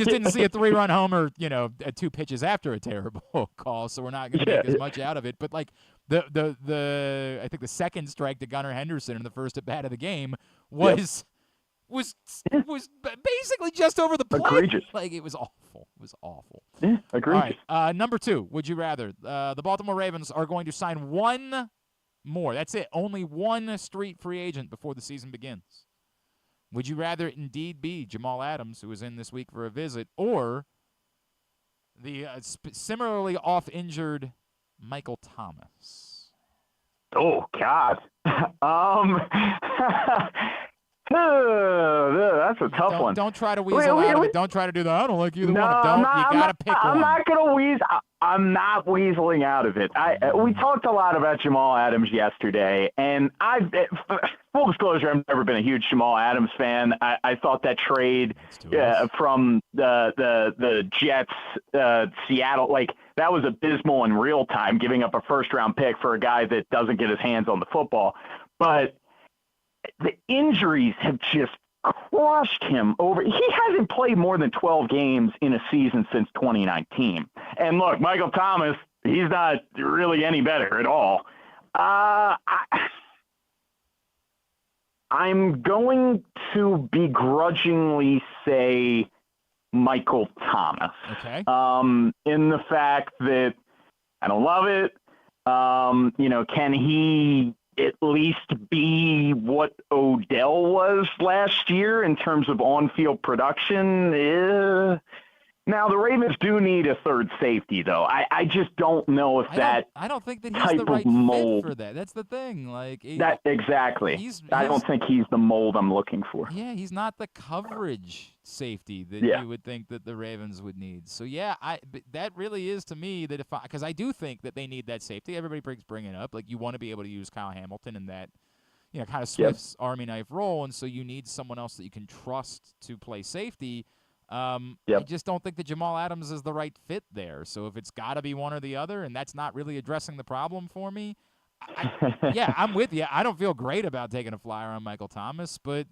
didn't see a 3-run homer, 2 pitches after a terrible call, so we're not going to make as much out of it. But like the I think the second strike to Gunnar Henderson in the first at bat of the game was basically just over the plate. Egregious. Like it was awful. It was awful. Yeah, egregious. All right, number 2. Would you rather? The Baltimore Ravens are going to sign one more. That's it. Only one street free agent before the season begins. Would you rather it indeed be Jamal Adams, who is in this week for a visit, or the similarly off-injured Michael Thomas? Oh, God. That's a tough one. Don't try to weasel out of it. Don't try to do that. I don't like either one. You got to pick one. I'm not going to weasel. I'm not weaseling out of it. We talked a lot about Jamal Adams yesterday, and full disclosure, I've never been a huge Jamal Adams fan. I thought that trade from the Jets, Seattle, like that was abysmal in real time, giving up a first-round pick for a guy that doesn't get his hands on the football. But the injuries have just crushed him over. He hasn't played more than 12 games in a season since 2019. And look, Michael Thomas, he's not really any better at all. I'm going to begrudgingly say Michael Thomas. Okay. In the fact that I don't love it. Can he at least be what Odell was last year in terms of on-field production? Now, the Ravens do need a third safety, though. I just don't know if I don't think that he's the right fit for that. That's the thing. Exactly. I don't think he's the mold I'm looking for. Yeah, he's not the coverage safety that you would think that the Ravens would need. So, that really is to me that because I do think that they need that safety. Everybody bringing it up. Like, you want to be able to use Kyle Hamilton in that, kind of Swift's Army knife role, and so you need someone else that you can trust to play safety. I just don't think that Jamal Adams is the right fit there. So if it's got to be one or the other, and that's not really addressing the problem for me, I'm with you. I don't feel great about taking a flyer on Michael Thomas, but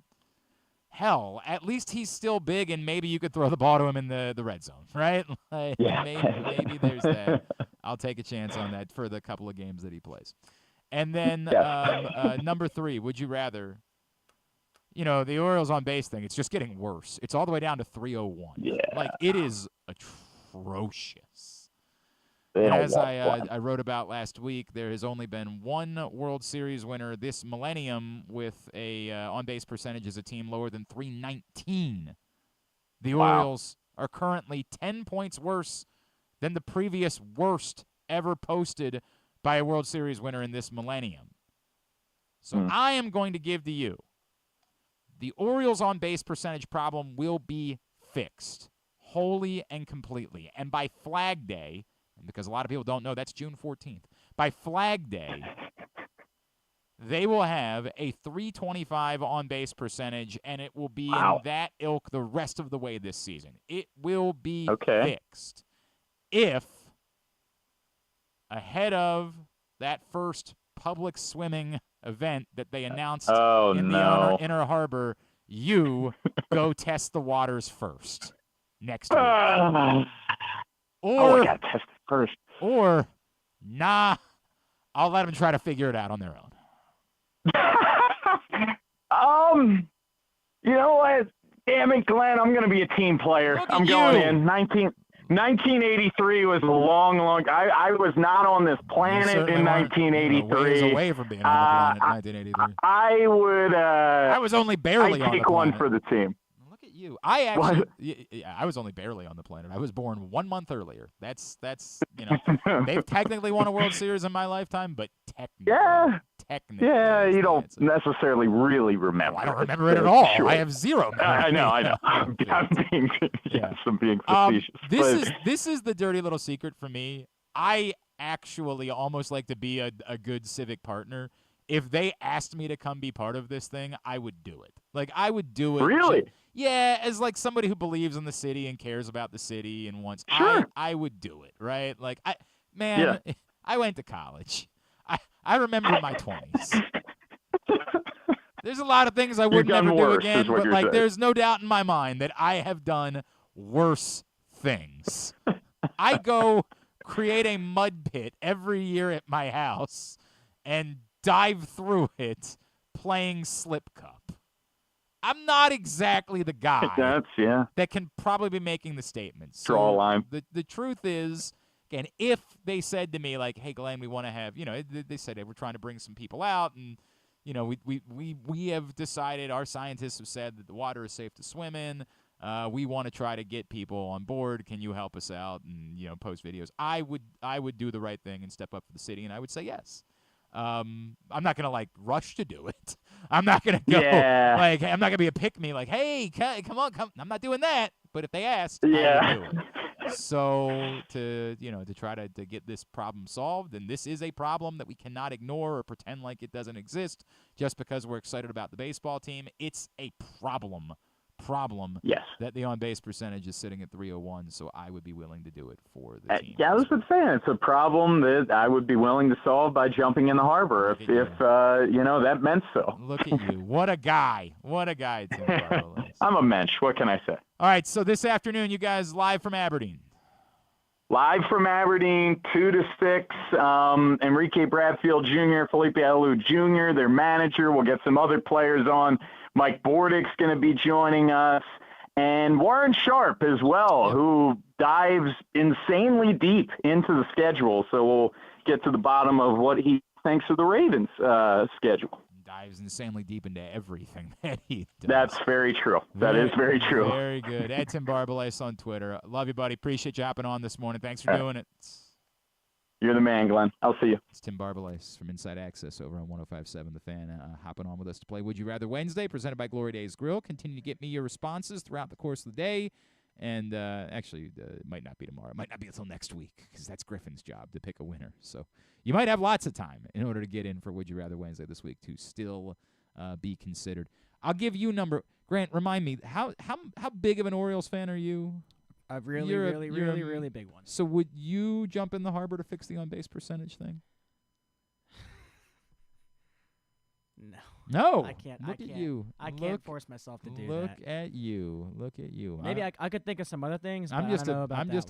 hell, at least he's still big, and maybe you could throw the ball to him in the red zone, right? Maybe there's that. I'll take a chance on that for the couple of games that he plays. And then number 3, would you rather? The Orioles on base thing, it's just getting worse. It's all the way down to 301. Yeah. Like, it is atrocious. As I wrote about last week, there has only been one World Series winner this millennium with a on-base percentage as a team lower than 319. The Orioles are currently 10 points worse than the previous worst ever posted by a World Series winner in this millennium. So I am going to give to you, the Orioles on-base percentage problem will be fixed wholly and completely. And by Flag Day, and because a lot of people don't know, that's June 14th. By Flag Day, they will have a 325 on-base percentage, and it will be in that ilk the rest of the way this season. It will be fixed. If, ahead of that first public swimming event that they announced in the Inner Harbor, you go test the waters first next week. I got to test it first. Or, I'll let them try to figure it out on their own. You know what? Damn it, Glenn, I'm going to be a team player. I'm going in. 1983 was a long. I was not on this planet in 1983. Ways away from being on the planet in 1983. I would. I was only barely on the planet. I'd take one for the team. Look at you. you. I actually, I was only barely on the planet. I was born 1 month earlier. That's they've technically won a World Series in my lifetime, but technically, you don't necessarily really remember. I don't remember it at all. Sure. I have zero memory. I know. I'm being facetious. This is the dirty little secret for me. I actually almost like to be a good civic partner. If they asked me to come be part of this thing, I would do it. Like, I would do it. Really? Yeah, as like somebody who believes in the city and cares about the city and wants. Sure. I would do it, right? Like, I went to college. I remember my 20s. There's a lot of things I would never do again, but like, there's no doubt in my mind that I have done worse things. I go create a mud pit every year at my house and dive through it playing slip cup. I'm not exactly the guy that can probably be making the statements. Draw a line. The truth is, again, if they said to me like, "Hey, Glenn, we want to have," they said, "Hey, we're trying to bring some people out, and we have decided, our scientists have said that the water is safe to swim in. We want to try to get people on board. Can you help us out and post videos?" I would do the right thing and step up for the city, and I would say yes. I'm not gonna like rush to do it. I'm not gonna go like, I'm not gonna be a pick me like, "Hey, come on. I'm not doing that." But if they asked, I would do it. So to try to get this problem solved, and this is a problem that we cannot ignore or pretend like it doesn't exist just because we're excited about the baseball team. It's a problem that the on-base percentage is sitting at 301, so I would be willing to do it for the team. I was saying, it's a problem that I would be willing to solve by jumping in the harbor if that meant so. Look at you. What a guy, Tim Barbalace. I'm a mensch. What can I say? All right, so this afternoon, you guys live from Aberdeen. Live from Aberdeen, 2 to 6. Enrique Bradfield Jr., Felipe Alou Jr., their manager. We'll get some other players on. Mike Bordick's going to be joining us, and Warren Sharp as well, who dives insanely deep into the schedule. So we'll get to the bottom of what he thinks of the Ravens' schedule. Dives insanely deep into everything that he does. That's very true. That is very true. Very good. At Tim Barbalace on Twitter. Love you, buddy. Appreciate you hopping on this morning. Thanks for doing it. You're the man, Glenn. I'll see you. It's Tim Barbalace from Inside Access over on 105.7 The Fan, hopping on with us to play Would You Rather Wednesday, presented by Glory Days Grill. Continue to get me your responses throughout the course of the day. And actually, it might not be tomorrow. It might not be until next week, because that's Griffin's job to pick a winner. So you might have lots of time in order to get in for Would You Rather Wednesday this week to still be considered. I'll give you Grant, remind me, how big of an Orioles fan are you? A really big one. So would you jump in the harbor to fix the on-base percentage thing? No. I can't. Look at you. I can't force myself to do that. Look at you. Maybe I could think of some other things. I'm just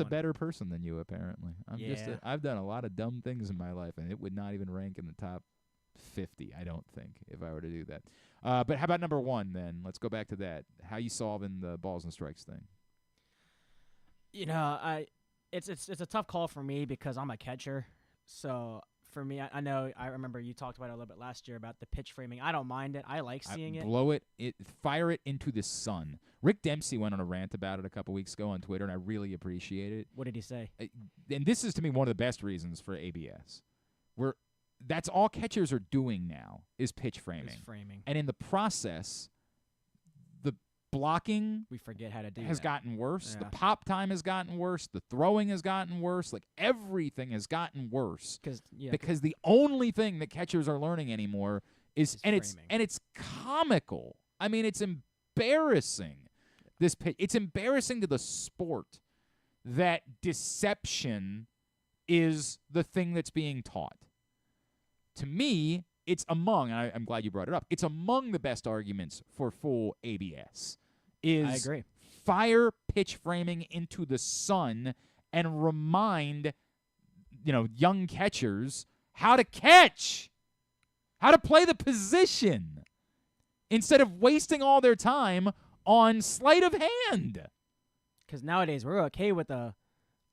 a better person than you, apparently. I've done a lot of dumb things in my life, and it would not even rank in the top 50, I don't think, if I were to do that. But how about number 1 then? Let's go back to that. How you solving the balls and strikes thing? It's a tough call for me because I'm a catcher. So for me, I remember you talked about it a little bit last year about the pitch framing. I don't mind it. I like seeing it. Fire it into the sun. Rick Dempsey went on a rant about it a couple weeks ago on Twitter, and I really appreciate it. What did he say? And this is, to me, one of the best reasons for ABS. That's all catchers are doing now is pitch framing. And in the process, blocking we forget how to do has that. Gotten worse. Yeah. The pop time has gotten worse. The throwing has gotten worse. Like, everything has gotten worse because the only thing that catchers are learning anymore is it's comical. I mean, it's embarrassing. It's embarrassing to the sport that deception is the thing that's being taught. To me, it's among, and I'm glad you brought it up, it's among the best arguments for full ABS. I agree. Fire pitch framing into the sun and remind, young catchers how to catch, how to play the position, instead of wasting all their time on sleight of hand. Because nowadays we're okay with a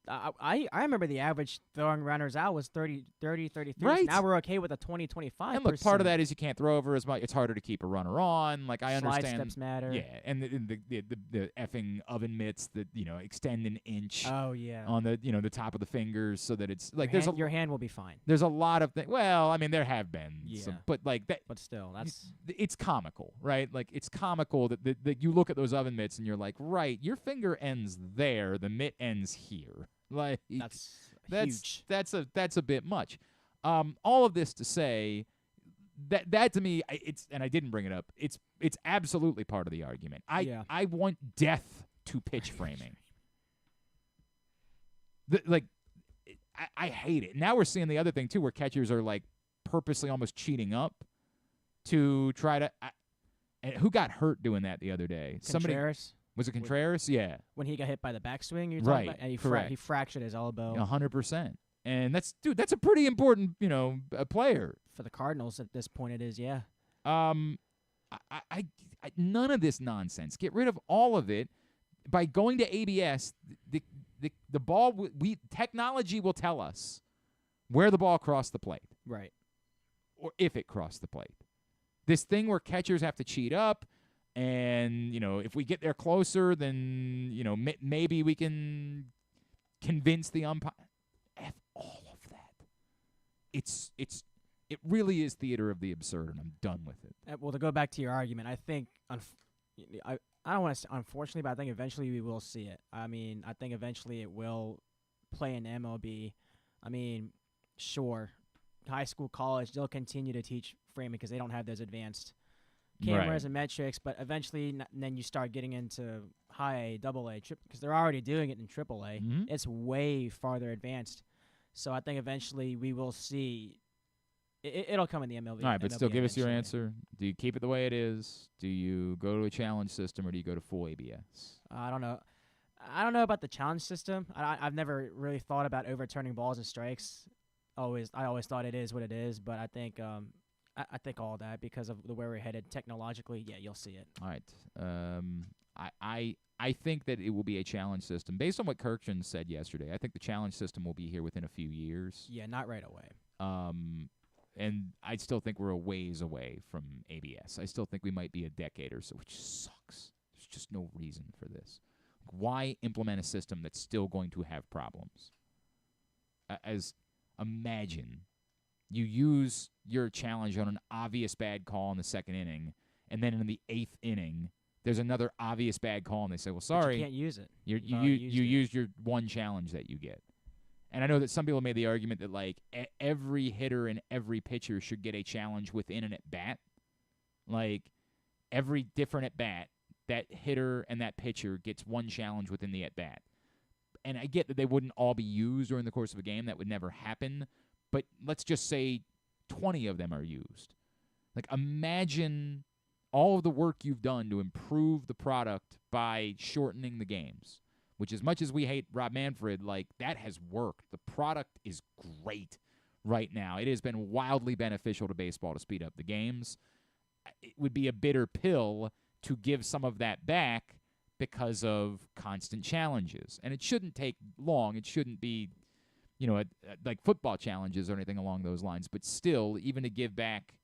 I remember the average throwing runners out was 30, 33. Right. Now we're okay with a 20, 25%. And look, part of that is you can't throw over as much. It's harder to keep a runner on. Like I Slide understand. steps matter. Yeah, and the effing oven mitts that extend an inch. Oh yeah. On the the top of the fingers so that it's like your hand will be fine. There's a lot of things. Well, I mean there have been some, but like that. But still, it's comical, right? Like it's comical that you look at those oven mitts and you're like, right, your finger ends there, the mitt ends here. Like that's huge. That's a bit much. All of this to say that to me, and I didn't bring it up. It's absolutely part of the argument. I want death to pitch framing. I hate it. Now we're seeing the other thing too, where catchers are like purposely almost cheating up to try to. And who got hurt doing that the other day? Contreras. Was it Contreras? Yeah. When he got hit by the backswing, you're right. talking about, and Correct. He fractured his elbow. 100%. And that's a pretty important, a player for the Cardinals at this point. It is, yeah. I none of this nonsense. Get rid of all of it by going to ABS. The ball, technology will tell us where the ball crossed the plate, right, or if it crossed the plate. This thing where catchers have to cheat up. And, if we get there closer, then, maybe we can convince the umpire. F all of that. It really is theater of the absurd, and I'm done with it. Well, to go back to your argument, I think, I don't want to say unfortunately, but I think eventually we will see it. I mean, I think eventually it will play in MLB. I mean, sure, high school, college, they'll continue to teach framing because they don't have those advanced cameras and metrics, but eventually then you start getting into high A, double A, triple, because they're already doing it in triple A. Mm-hmm. It's way farther advanced. So I think eventually we will see it'll come in the MLB. All right, but MLB still give us your eventually. answer. Do you keep it the way it is? Do you go to a challenge system, or do you go to full ABS? I don't know. I don't know about the challenge system. I've never really thought about overturning balls and strikes. I always thought it is what it is, but I think I think all that because of the where we're headed technologically, yeah, you'll see it. All right. I think that it will be a challenge system. Based on what Kirkjian said yesterday, I think the challenge system will be here within a few years. Yeah, not right away. And I still think we're a ways away from ABS. I still think we might be a decade or so, which sucks. There's just no reason for this. Why implement a system that's still going to have problems? Imagine you use your challenge on an obvious bad call in the second inning, and then in the 8th inning, there's another obvious bad call, and they say, well, sorry. But you can't use it. You used your one challenge that you get. And I know that some people made the argument that, like, every hitter and every pitcher should get a challenge within an at-bat. Like, every different at-bat, that hitter and that pitcher gets one challenge within the at-bat. And I get that they wouldn't all be used during the course of a game. That would never happen. But let's just say 20 of them are used. Like, imagine all of the work you've done to improve the product by shortening the games. Which, as much as we hate Rob Manfred, like, that has worked. The product is great right now. It has been wildly beneficial to baseball to speed up the games. It would be a bitter pill to give some of that back because of constant challenges. And it shouldn't take long. It shouldn't be, like football challenges or anything along those lines. But still, even to give back,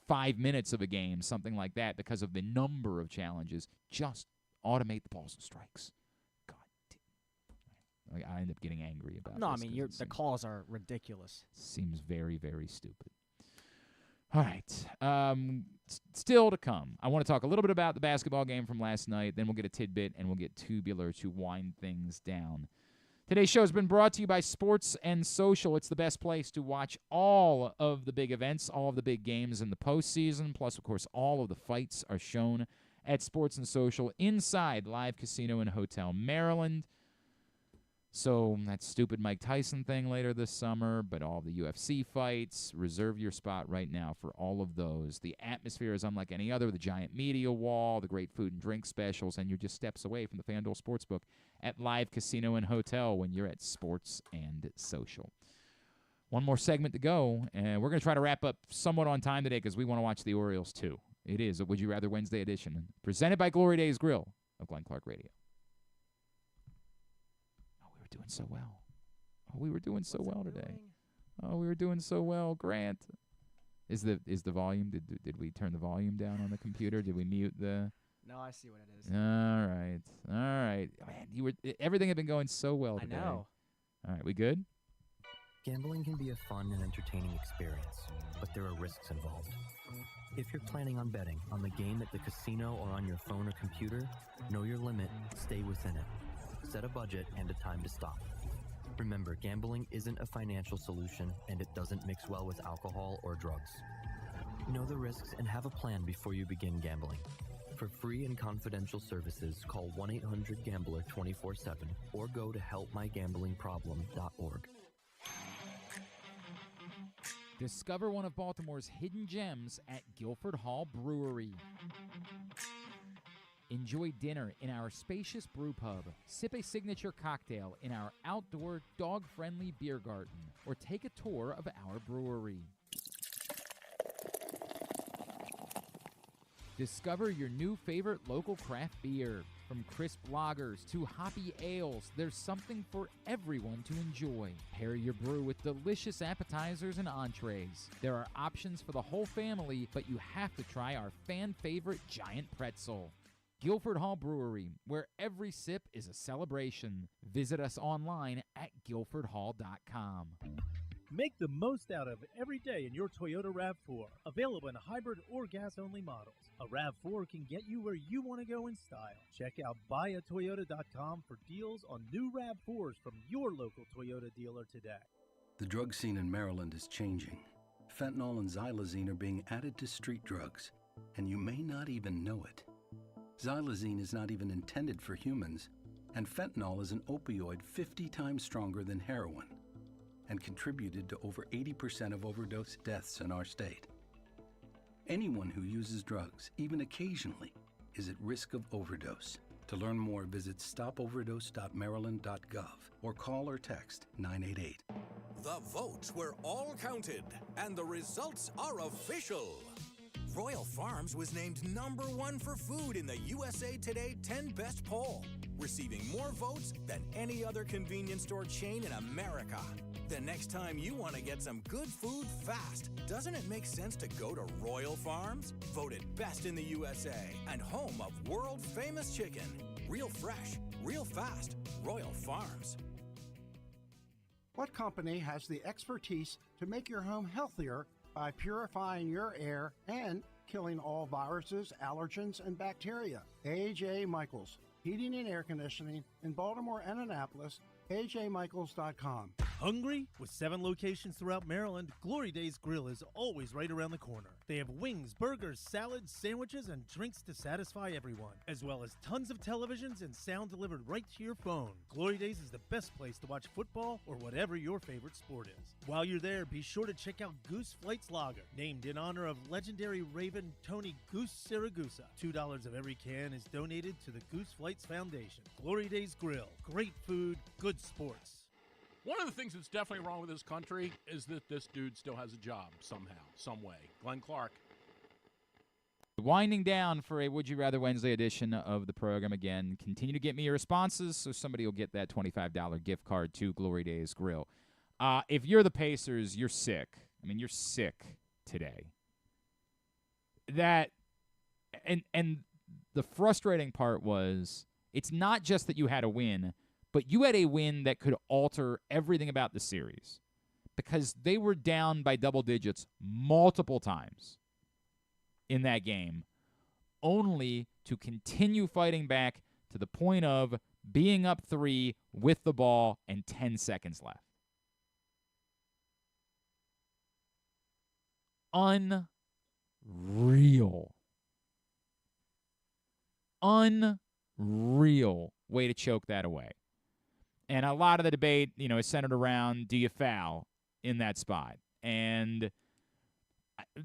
5 minutes of a game, something like that, because of the number of challenges, just automate the balls and strikes. God damn. I end up getting angry about No, this. I mean, the calls are ridiculous. Seems very, very stupid. All right. Still to come. I want to talk a little bit about the basketball game from last night. Then we'll get a tidbit, and we'll get Tubular to wind things down. Today's show has been brought to you by Sports and Social. It's the best place to watch all of the big events, all of the big games in the postseason. Plus, of course, all of the fights are shown at Sports and Social inside Live Casino and Hotel Maryland. So that stupid Mike Tyson thing later this summer, but all the UFC fights, reserve your spot right now for all of those. The atmosphere is unlike any other, the giant media wall, the great food and drink specials, and you're just steps away from the FanDuel Sportsbook at Live Casino and Hotel when you're at Sports and Social. One more segment to go, and we're going to try to wrap up somewhat on time today because we want to watch the Orioles too. It is a Would You Rather Wednesday edition, presented by Glory Days Grill of Glenn Clark Radio. doing so well. Oh, we were doing so well today. Oh, we were doing so well, Grant. Is the volume? Did we turn the volume down on the computer? Did we mute the? No, I see what it is. All right. Man, everything had been going so well today. I know. All right, we good? Gambling can be a fun and entertaining experience, but there are risks involved. If you're planning on betting on the game at the casino or on your phone or computer, know your limit, stay within it. Set a budget and a time to stop. Remember, gambling isn't a financial solution, and it doesn't mix well with alcohol or drugs. Know the risks and have a plan before you begin gambling. For free and confidential services, call 1-800-GAMBLER 24/7 or go to helpmygamblingproblem.org. Discover one of Baltimore's hidden gems at Guilford Hall Brewery. Enjoy dinner in our spacious brew pub, sip a signature cocktail in our outdoor dog-friendly beer garden, or take a tour of our brewery. Discover your new favorite local craft beer. From crisp lagers to hoppy ales, there's something for everyone to enjoy. Pair your brew with delicious appetizers and entrees. There are options for the whole family, but you have to try our fan-favorite giant pretzel. Guilford Hall Brewery, where every sip is a celebration. Visit us online at guilfordhall.com. Make the most out of every day in your Toyota RAV4. Available in hybrid or gas-only models. A RAV4 can get you where you want to go in style. Check out buyatoyota.com for deals on new RAV4s from your local Toyota dealer today. The drug scene in Maryland is changing. Fentanyl and xylazine are being added to street drugs, and you may not even know it. Xylazine is not even intended for humans, and fentanyl is an opioid 50 times stronger than heroin, and contributed to over 80% of overdose deaths in our state. Anyone who uses drugs, even occasionally, is at risk of overdose. To learn more, visit stopoverdose.maryland.gov or call or text 988. The votes were all counted, and the results are official. Royal Farms was named #1 for food in the USA Today 10 Best poll, receiving more votes than any other convenience store chain in America. The next time you want to get some good food fast, doesn't it make sense to go to Royal Farms? Voted best in the USA and home of world-famous chicken. Real fresh, real fast. Royal Farms. What company has the expertise to make your home healthier by purifying your air and killing all viruses, allergens, and bacteria? A.J. Michaels, Heating and Air Conditioning in Baltimore and Annapolis. AJMichaels.com. Hungry? With 7 locations throughout Maryland, Glory Days Grill is always right around the corner. They have wings, burgers, salads, sandwiches, and drinks to satisfy everyone, as well as tons of televisions and sound delivered right to your phone. Glory Days is the best place to watch football or whatever your favorite sport is. While you're there, be sure to check out Goose Flight's Lager, named in honor of legendary Raven Tony Goose Siragusa. $2 of every can is donated to the Goose Flights Foundation. Glory Days Grill. Great food, good sports. One of the things that's definitely wrong with this country is that this dude still has a job somehow, some way. Glenn Clark. Winding down for a Would You Rather Wednesday edition of the program again. Continue to get me your responses so somebody will get that $25 gift card to Glory Days Grill. If you're the Pacers, you're sick. I mean, you're sick today. And the frustrating part was it's not just that you had a win, but you had a win that could alter everything about the series because they were down by double digits multiple times in that game, only to continue fighting back to the point of being up 3 with the ball and 10 seconds left. Unreal. Unreal way to choke that away. And a lot of the debate, is centered around, do you foul in that spot? And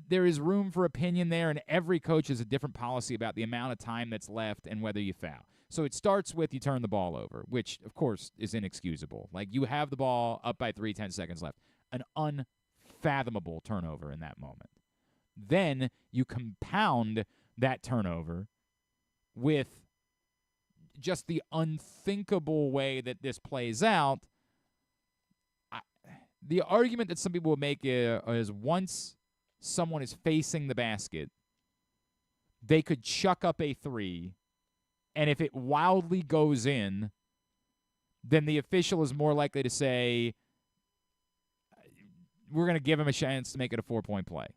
there is room for opinion there, and every coach has a different policy about the amount of time that's left and whether you foul. So it starts with you turn the ball over, which, of course, is inexcusable. Like, you have the ball up by 3, 10 seconds left. An unfathomable turnover in that moment. Then you compound that turnover with just the unthinkable way that this plays out the argument that some people will make is once someone is facing the basket, they could chuck up a 3, and if it wildly goes in, then the official is more likely to say, we're going to give him a chance to make it a 4-point play.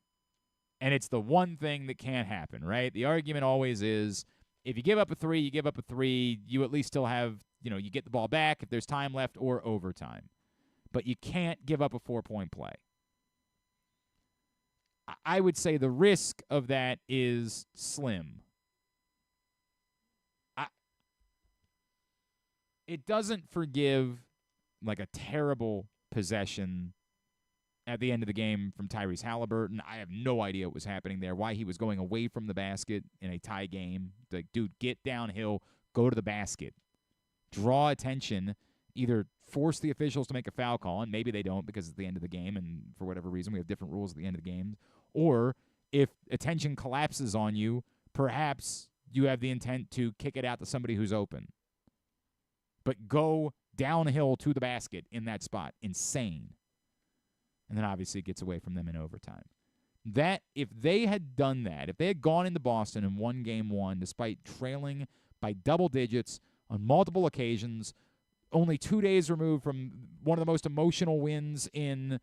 And it's the one thing that can't happen, right? The argument always is, if you give up a 3, you give up a 3, you at least still have, you get the ball back if there's time left or overtime. But you can't give up a 4-point play. I would say the risk of that is slim. It doesn't forgive like a terrible possession at the end of the game from Tyrese Halliburton. I have no idea what was happening there, why he was going away from the basket in a tie game. Like, dude, get downhill, go to the basket. Draw attention, either force the officials to make a foul call, and maybe they don't because it's the end of the game, and for whatever reason we have different rules at the end of the game. Or if attention collapses on you, perhaps you have the intent to kick it out to somebody who's open. But go downhill to the basket in that spot. Insane. And then obviously it gets away from them in overtime. That, if they had done that, if they had gone into Boston and won Game 1 despite trailing by double digits on multiple occasions, only 2 days removed from one of the most emotional wins in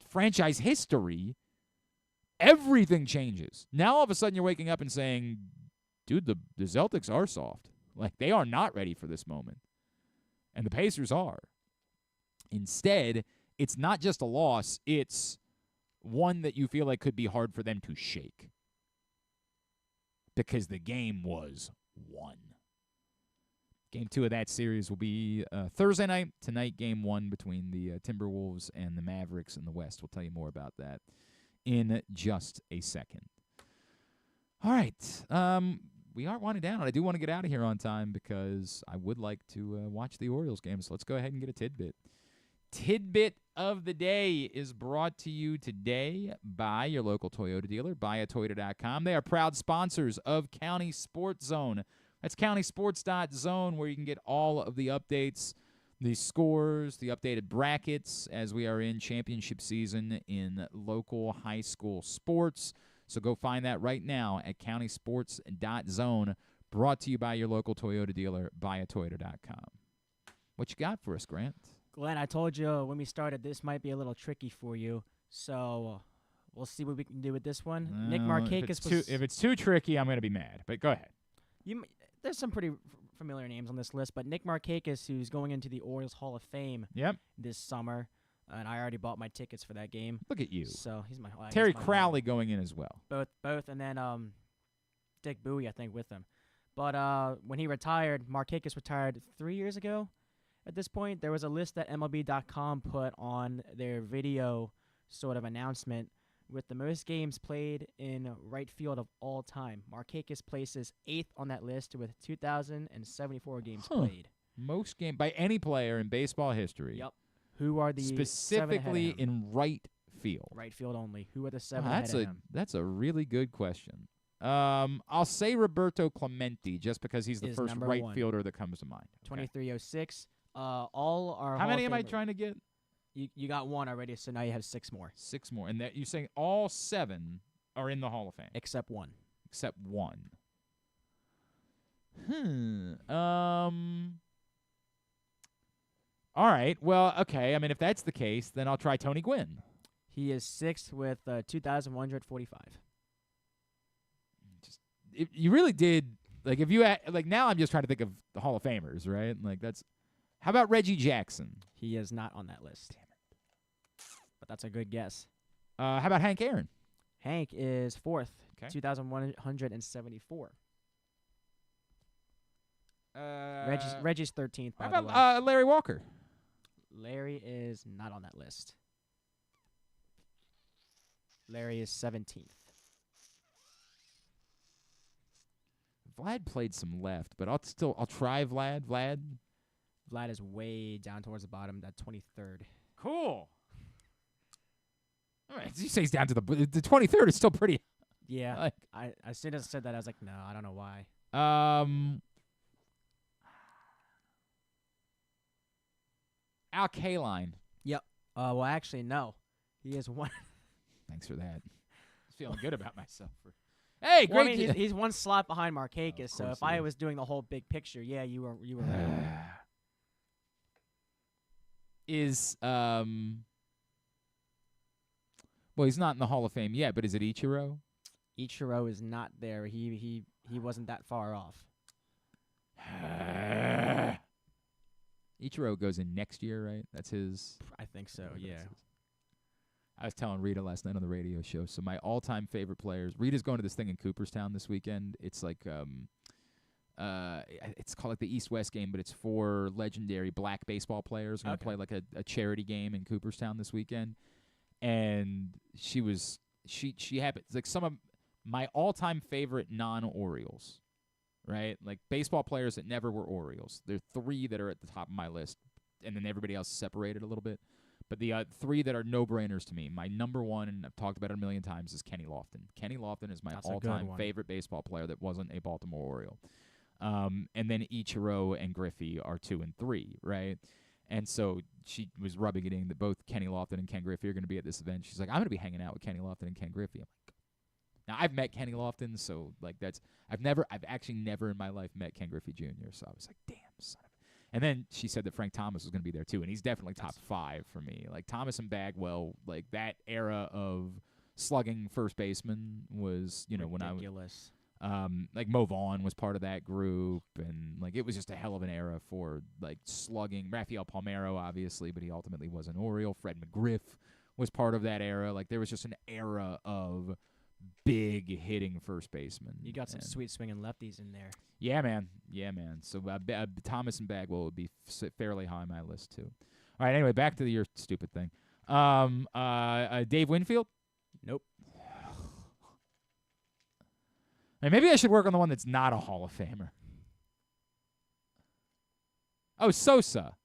franchise history, everything changes. Now all of a sudden you're waking up and saying, dude, the Celtics are soft. Like, they are not ready for this moment. And the Pacers are. Instead, it's not just a loss, it's one that you feel like could be hard for them to shake. Because the game was won. Game 2 of that series will be Thursday night. Tonight, Game 1 between the Timberwolves and the Mavericks in the West. We'll tell you more about that in just a second. All right. We are winding down, and I do want to get out of here on time because I would like to watch the Orioles game. So let's go ahead and get a tidbit. Tidbit of the day is brought to you today by your local Toyota dealer, buyatoyota.com. They are proud sponsors of County Sports Zone. That's countysports.zone, where you can get all of the updates, the scores, the updated brackets as we are in championship season in local high school sports. So go find that right now at countysports.zone, brought to you by your local Toyota dealer, buyatoyota.com. What you got for us, Grant? Glenn, I told you when we started this might be a little tricky for you, so we'll see what we can do with this one. Nick Markakis was... If it's too tricky, I'm going to be mad, but go ahead. There's some pretty familiar names on this list, but Nick Markakis, who's going into the Orioles Hall of Fame this summer, and I already bought my tickets for that game. Look at you. So he's my Terry Crowley going in as well. Both, and then Dick Bowie, I think, with him. But when he retired, Markakis retired 3 years ago. At this point, there was a list that MLB.com put on their video sort of announcement with the most games played in right field of all time. Markakis places 8th on that list with 2,074 games played. Most game by any player in baseball history. Yep. Who are the specifically in right field? Right field only. Who are the 7 ahead of him? That's a really good question. I'll say Roberto Clemente just because he's the first right fielder that comes to mind. 2306. All are. How many am I trying to get? You got 1 already, so now you have 6 more. 6 more, and that you're saying all 7 are in the Hall of Fame except 1. Except 1. All right. Well, okay. I mean, if that's the case, then I'll try Tony Gwynn. He is 6th with 2,145. If you really did, like, if you like, now I'm just trying to think of the Hall of Famers, right? Like, that's. How about Reggie Jackson? He is not on that list. Damn it. But that's a good guess. How about Hank Aaron? Hank is 4th, 2,174. Reggie's 13th. How about Larry Walker? Larry is not on that list. Larry is 17th. Vlad played some left, but I'll try Vlad. Vlad is way down towards the bottom, that 23rd. Cool. All right, you say he's down to the 23rd is still pretty. Yeah, like, as soon as I said that, I was like, no, I don't know why. Al Kaline. Yep. Well, actually, no. He is one. Thanks for that. Feeling good about myself. Hey, Well, I great. mean, he's one slot behind Markakis, so course if he I is. was doing the whole big picture, yeah, you were right. Is well, he's not in the Hall of Fame yet, but is it Ichiro? Ichiro is not there. He wasn't that far off. Ichiro goes in next year, right? That's his. I think so. Okay, Yeah. that's his. I was telling Rita last night on the radio show. So my all-time favorite players. Rita's going to this thing in Cooperstown this weekend. It's like it's called like the East-West game, but it's for legendary black baseball players. Going to play like a charity game in Cooperstown this weekend. And she happened like some of my all-time favorite non-Orioles, right? Like baseball players that never were Orioles. There are 3 that are at the top of my list, and then everybody else is separated a little bit. But the 3 that are no-brainers to me, my number one, and I've talked about it a million times, is Kenny Lofton. Kenny Lofton is my all-time favorite baseball player that wasn't a Baltimore Oriole. And then Ichiro and Griffey are 2 and 3, right? And so she was rubbing it in that both Kenny Lofton and Ken Griffey are going to be at this event. She's like, I'm going to be hanging out with Kenny Lofton and Ken Griffey. I'm like, now I've met Kenny Lofton, so like I've actually never in my life met Ken Griffey Jr. So I was like, damn, son of a. And then she said that Frank Thomas was going to be there too, and he's definitely top 5 for me. Like Thomas and Bagwell, like that era of slugging first baseman was, you know, ridiculous. when I was like Mo Vaughn was part of that group, and like it was just a hell of an era for like slugging. Rafael Palmeiro, obviously, but he ultimately was an Oriole. Fred McGriff was part of that era. Like there was just an era of big hitting first baseman. You got some sweet swinging lefties in there. Yeah, man. So Thomas and Bagwell would be fairly high on my list too. All right. Anyway, back to your stupid thing. Dave Winfield. Nope. And maybe I should work on the one that's not a Hall of Famer. Oh, Sosa.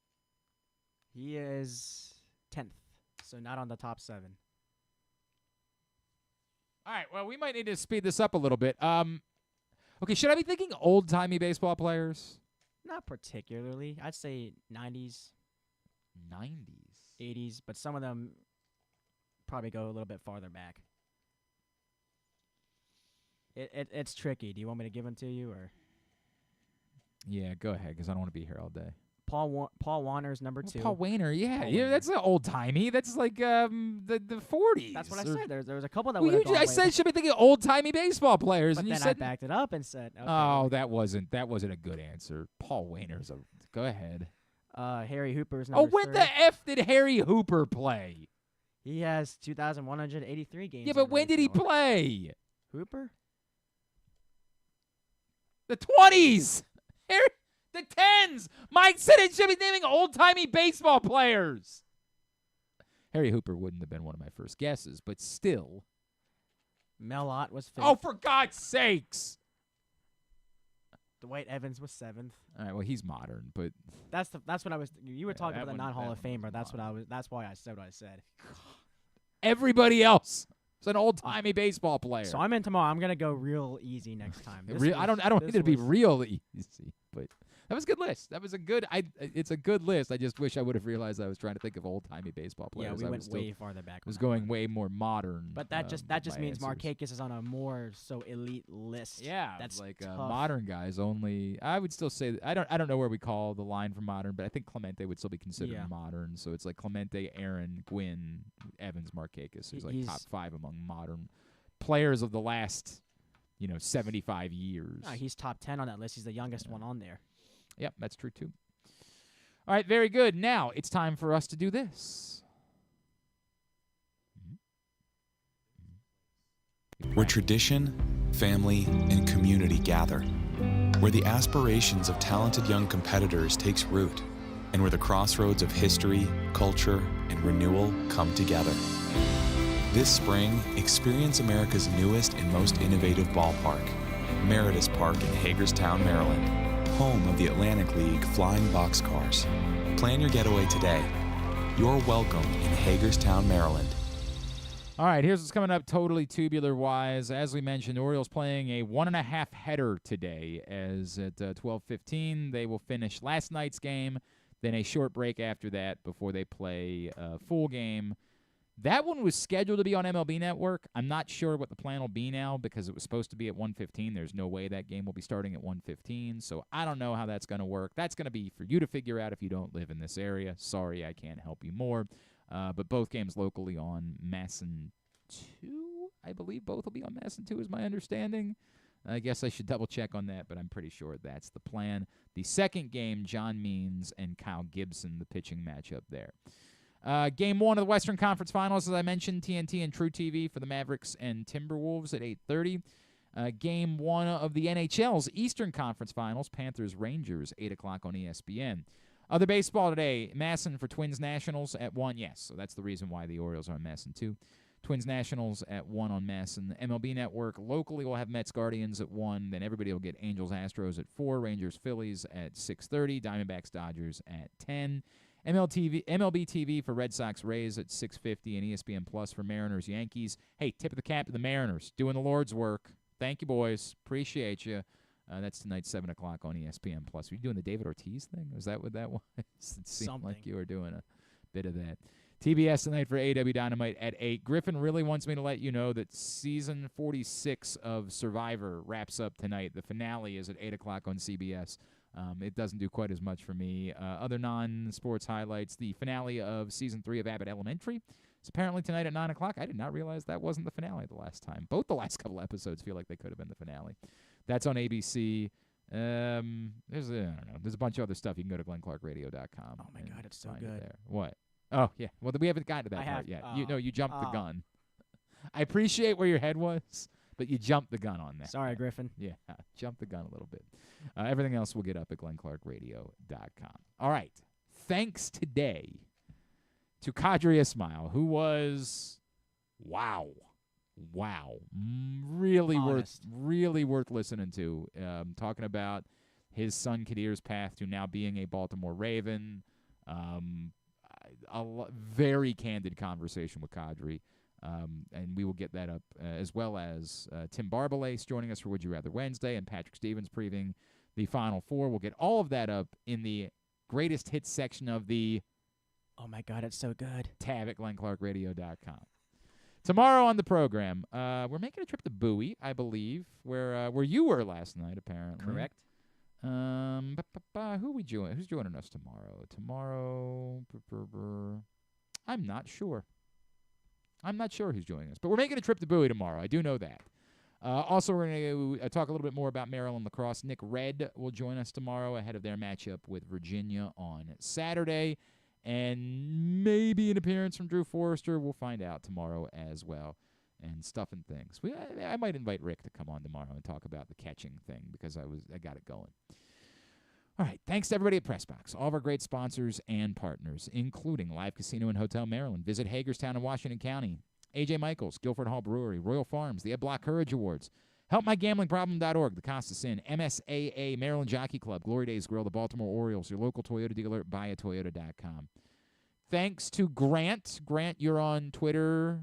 He is 10th, so not on the top 7. All right, well, we might need to speed this up a little bit. Okay, should I be thinking old-timey baseball players? Not particularly. I'd say 90s. 80s, but some of them probably go a little bit farther back. It's tricky. Do you want me to give them to you, or? Yeah, go ahead, because I don't want to be here all day. Paul Warner's number 2. Paul Wainer, yeah. Paul Yeah, Wainer. that's not old-timey. That's like the 40s. That's what I said. There was a couple that Well, would have I said should be thinking old-timey baseball players, but and you then said I backed it up and said, okay. Oh, that wasn't a good answer. Paul Wainer's a. Go ahead. Harry Hooper's number 3. When the F did Harry Hooper play? He has 2,183 games. Yeah, but when did he play? Hooper? The 20s. The 10s. Mike said it should be naming old-timey baseball players. Harry Hooper wouldn't have been one of my first guesses, but still. Mel Ott was 5th. Oh, for God's sakes. Dwight Evans was 7th. All right, well, he's modern, but that's what I was. You were talking about the non-Hall of Famer. That's modern. what I was. That's why I said what I said. everybody else is an old-timey baseball player. So I'm in tomorrow. I'm gonna go real easy next time. I don't need it to be real easy, but that was a good list. That was a good. It's a good list. I just wish I would have realized I was trying to think of old-timey baseball players. Yeah, we went way farther back. Was going way more modern. But that just means Markakis is on a more so elite list. Yeah, that's like tough. modern guys only. I would still say I don't know where we call the line for modern, but I think Clemente would still be considered modern. So it's like Clemente, Aaron, Gwynn, Evans, Markakis. He's like top 5 among modern players of the last 75 years. No, he's top 10 on that list. He's the youngest one on there. Yep, that's true too. All right, very good. Now it's time for us to do this. Where tradition, family, and community gather. Where the aspirations of talented young competitors takes root. And where the crossroads of history, culture, and renewal come together. This spring, experience America's newest and most innovative ballpark, Meritus Park in Hagerstown, Maryland. Home of the Atlantic League Flying Boxcars. Plan your getaway today. You're welcome in Hagerstown, Maryland. All right, here's what's coming up totally tubular-wise. As we mentioned, Orioles playing a 1.5 header today as at 12:15. They will finish last night's game Then a short break after that before they play a full game. That one was scheduled to be on MLB Network. I'm not sure what the plan will be now because it was supposed to be at 1:15. There's no way that game will be starting at 1:15, so I don't know how that's going to work. That's going to be for you to figure out if you don't live in this area. Sorry, I can't help you more. But both games locally on Masson 2. I believe both will be on Masson 2 is my understanding. I guess I should double-check on that, but I'm pretty sure that's the plan. The second game, John Means and Kyle Gibson, the pitching matchup there. Game 1 of the Western Conference Finals, as I mentioned, TNT and True TV for the Mavericks and Timberwolves at 8:30. Game 1 of the NHL's Eastern Conference Finals, Panthers-Rangers, 8 o'clock on ESPN. Other baseball today, Masson for Twins Nationals at 1. Yes, so that's the reason why the Orioles are on Masson 2. Twins Nationals at 1 on Masson. MLB Network locally will have Mets Guardians at 1. Then everybody will get Angels Astros at 4. Rangers Phillies at 6:30. Diamondbacks Dodgers at 10. MLB TV for Red Sox Rays at 6:50 and ESPN Plus for Mariners Yankees. Hey, tip of the cap to the Mariners, doing the Lord's work. Thank you, boys. Appreciate you. That's tonight, 7 o'clock on ESPN Plus. Were you doing the David Ortiz thing? Was that what that was? It seemed like you were doing a bit of that. TBS tonight for AEW Dynamite at 8. Griffin really wants me to let you know that Season 46 of Survivor wraps up tonight. The finale is at 8 o'clock on CBS. It doesn't do quite as much for me. Other non-sports highlights, the finale of Season 3 of Abbott Elementary is apparently tonight at 9 o'clock. I did not realize that wasn't the finale the last time. Both the last couple episodes feel like they could have been the finale. That's on ABC. There's a bunch of other stuff. You can go to glennclarkradio.com. Oh, my God, it's so good. There. What? Oh, yeah. Well, we haven't gotten to that part yet. You jumped the gun. I appreciate where your head was, but you jumped the gun on that. Sorry, Griffin. Yeah, jumped the gun a little bit. Everything else we'll get up at glennclarkradio.com. All right. Thanks today to Qadry Ismail, who was, wow, really worth listening to. Talking about his son Qadir's path to now being a Baltimore Raven. A very candid conversation with Qadry. And we will get that up, as well as Tim Barbalace joining us for Would You Rather Wednesday and Patrick Stevens previewing the Final Four. We'll get all of that up in the greatest hits section of the Oh, my God, it's so good. tab at glennclarkradio.com. Tomorrow on the program, we're making a trip to Bowie, I believe, where you were last night, apparently. Correct. Who are we joining? Who's joining us tomorrow? I'm not sure. I'm not sure who's joining us, but we're making a trip to Bowie tomorrow. I do know that. Also, we're going to talk a little bit more about Maryland lacrosse. Nick Redd will join us tomorrow ahead of their matchup with Virginia on Saturday, and maybe an appearance from Drew Forrester. We'll find out tomorrow as well, and stuff and things. I might invite Rick to come on tomorrow and talk about the catching thing because I got it going. All right, thanks to everybody at PressBox, all of our great sponsors and partners, including Live Casino and Hotel Maryland. Visit Hagerstown in Washington County, A.J. Michaels, Guilford Hall Brewery, Royal Farms, the Ed Block Courage Awards, HelpMyGamblingProblem.org, the Costa Sin, MSAA, Maryland Jockey Club, Glory Days Grill, the Baltimore Orioles, your local Toyota dealer, buyatoyota.com. Thanks to Grant. Grant, you're on Twitter.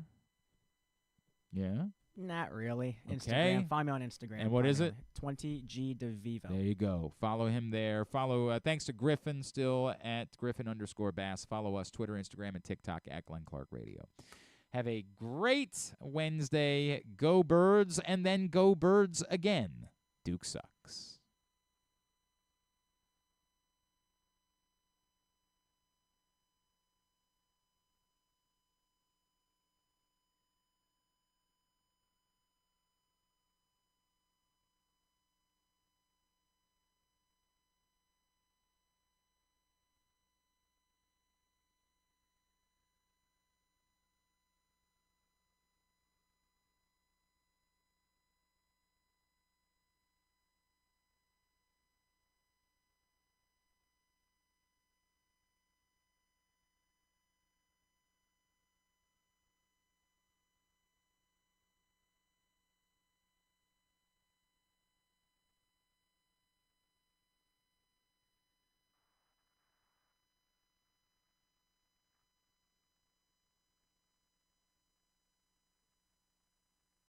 Yeah? Not really. Okay. Instagram. Find me on Instagram. And what is it? 20G DeVivo. There you go. Follow him there. Follow, thanks to Griffin, still at Griffin_Bass. Follow us, Twitter, Instagram, and TikTok at Glenn Clark Radio. Have a great Wednesday. Go Birds, and then go Birds again. Duke sucks.